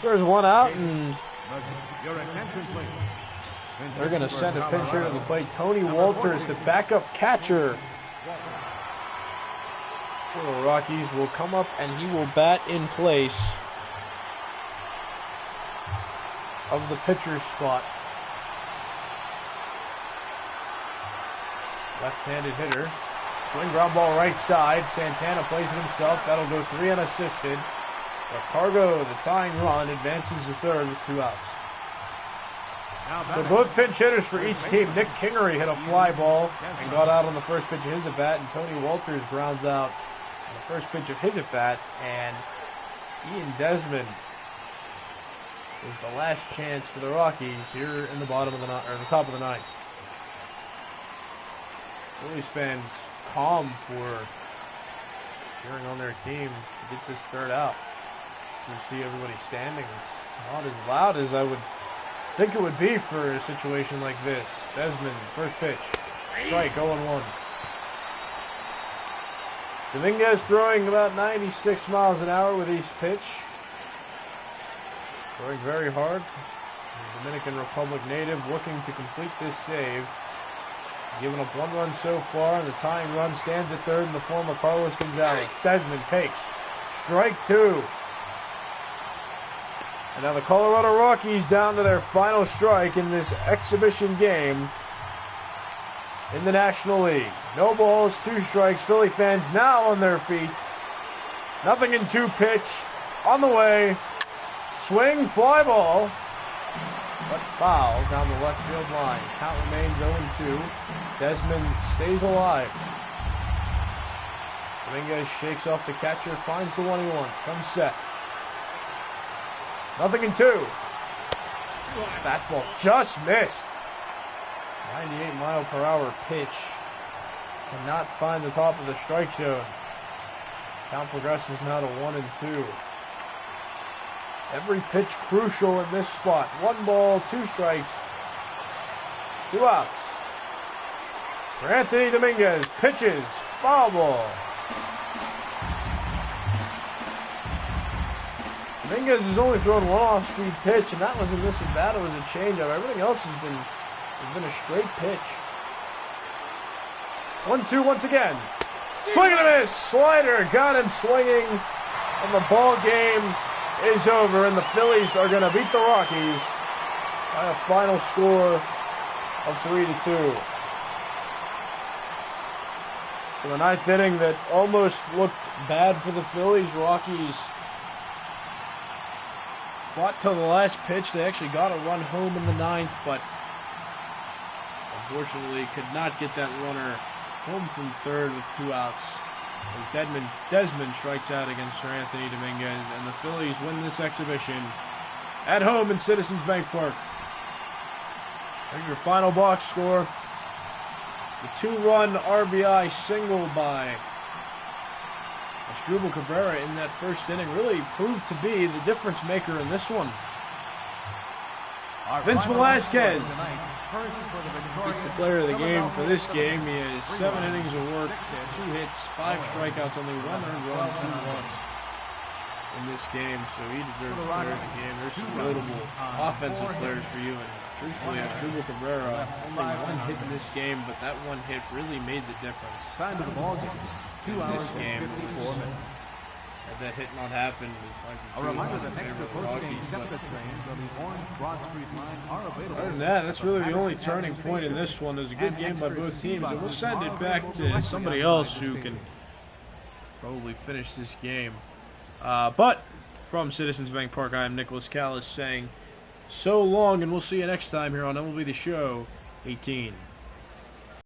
There's 1 out, and they're going to send a pitcher to the plate. Tony Walters, the backup catcher for the Rockies, will come up and he will bat in place of the pitcher's spot. Left-handed hitter. Swing ground ball right side. Santana plays it himself. That'll go 3 unassisted. But Cargo, the tying run, advances to third with 2 outs. So both pinch hitters for each team. Nick Kingery hit a fly ball and got out on the first pitch of his at-bat, and Tony Walters grounds out on the first pitch of his at-bat, and Ian Desmond is the last chance for the Rockies here in the bottom of the the top of the 9th. Phillies fans calm for cheering on their team to get this third out. You see everybody standing. It's not as loud as I would think it would be for a situation like this. Desmond, first pitch. Strike, 0-1. Dominguez throwing about 96 miles an hour with each pitch. Throwing very hard. The Dominican Republic native looking to complete this save. Giving up 1 run so far, and the tying run stands at third in the form of Carlos Gonzalez. Desmond takes strike 2. And now the Colorado Rockies down to their final strike in this exhibition game in the National League. No balls, 2 strikes. Philly fans now on their feet. 0-2 pitch on the way. Swing, fly ball. But foul down the left field line. Count remains 0-2. Desmond stays alive. Dominguez shakes off the catcher, finds the one he wants. Comes set. 0-2. Fastball just missed. 98-mile-per-hour pitch. Cannot find the top of the strike zone. Count progresses now to 1-2. Every pitch crucial in this spot. 1 ball, 2 strikes, 2 outs. For Anthony Dominguez, pitches, foul ball. Dominguez has only thrown 1 off-speed pitch, and that was in this at-bat. It was a changeup. Everything else has been a straight pitch. 1-2 once again. Swing and a miss. Slider got him swinging, and the ball game is over, and the Phillies are going to beat the Rockies by a final score of 3-2. So the 9th inning that almost looked bad for the Phillies. Rockies fought till the last pitch. They actually got a run home in the 9th, but unfortunately could not get that runner home from third with 2 outs. As Desmond strikes out against Sir Anthony Dominguez, and the Phillies win this exhibition at home in Citizens Bank Park. There's your final box score. The 2-run RBI single by Asdrubal Cabrera in that first inning really proved to be the difference maker in this one. Vince Velasquez gets the player of the game for this game. He has 7 innings of work, 2 hits, 5 strikeouts, only 1 earned run, 2 walks in this game, so he deserves the player of the game. There's some notable offensive players for you, and truthfully, Asdrubal Cabrera only 1 hit in this game, but that 1 hit really made the difference. Time to the ball game. 2 hours and 54 minutes. Had that hit not happened, A reminder that extra post-game temperature trains on the Orange Broad Street line are available. Other than that, that's really the only turning point in this one. It was a good game by both teams, and we'll send it back to somebody else who can probably finish this game. But from Citizens Bank Park, I am Nicholas Callis saying so long, and we'll see you next time here on MLB The Show 18.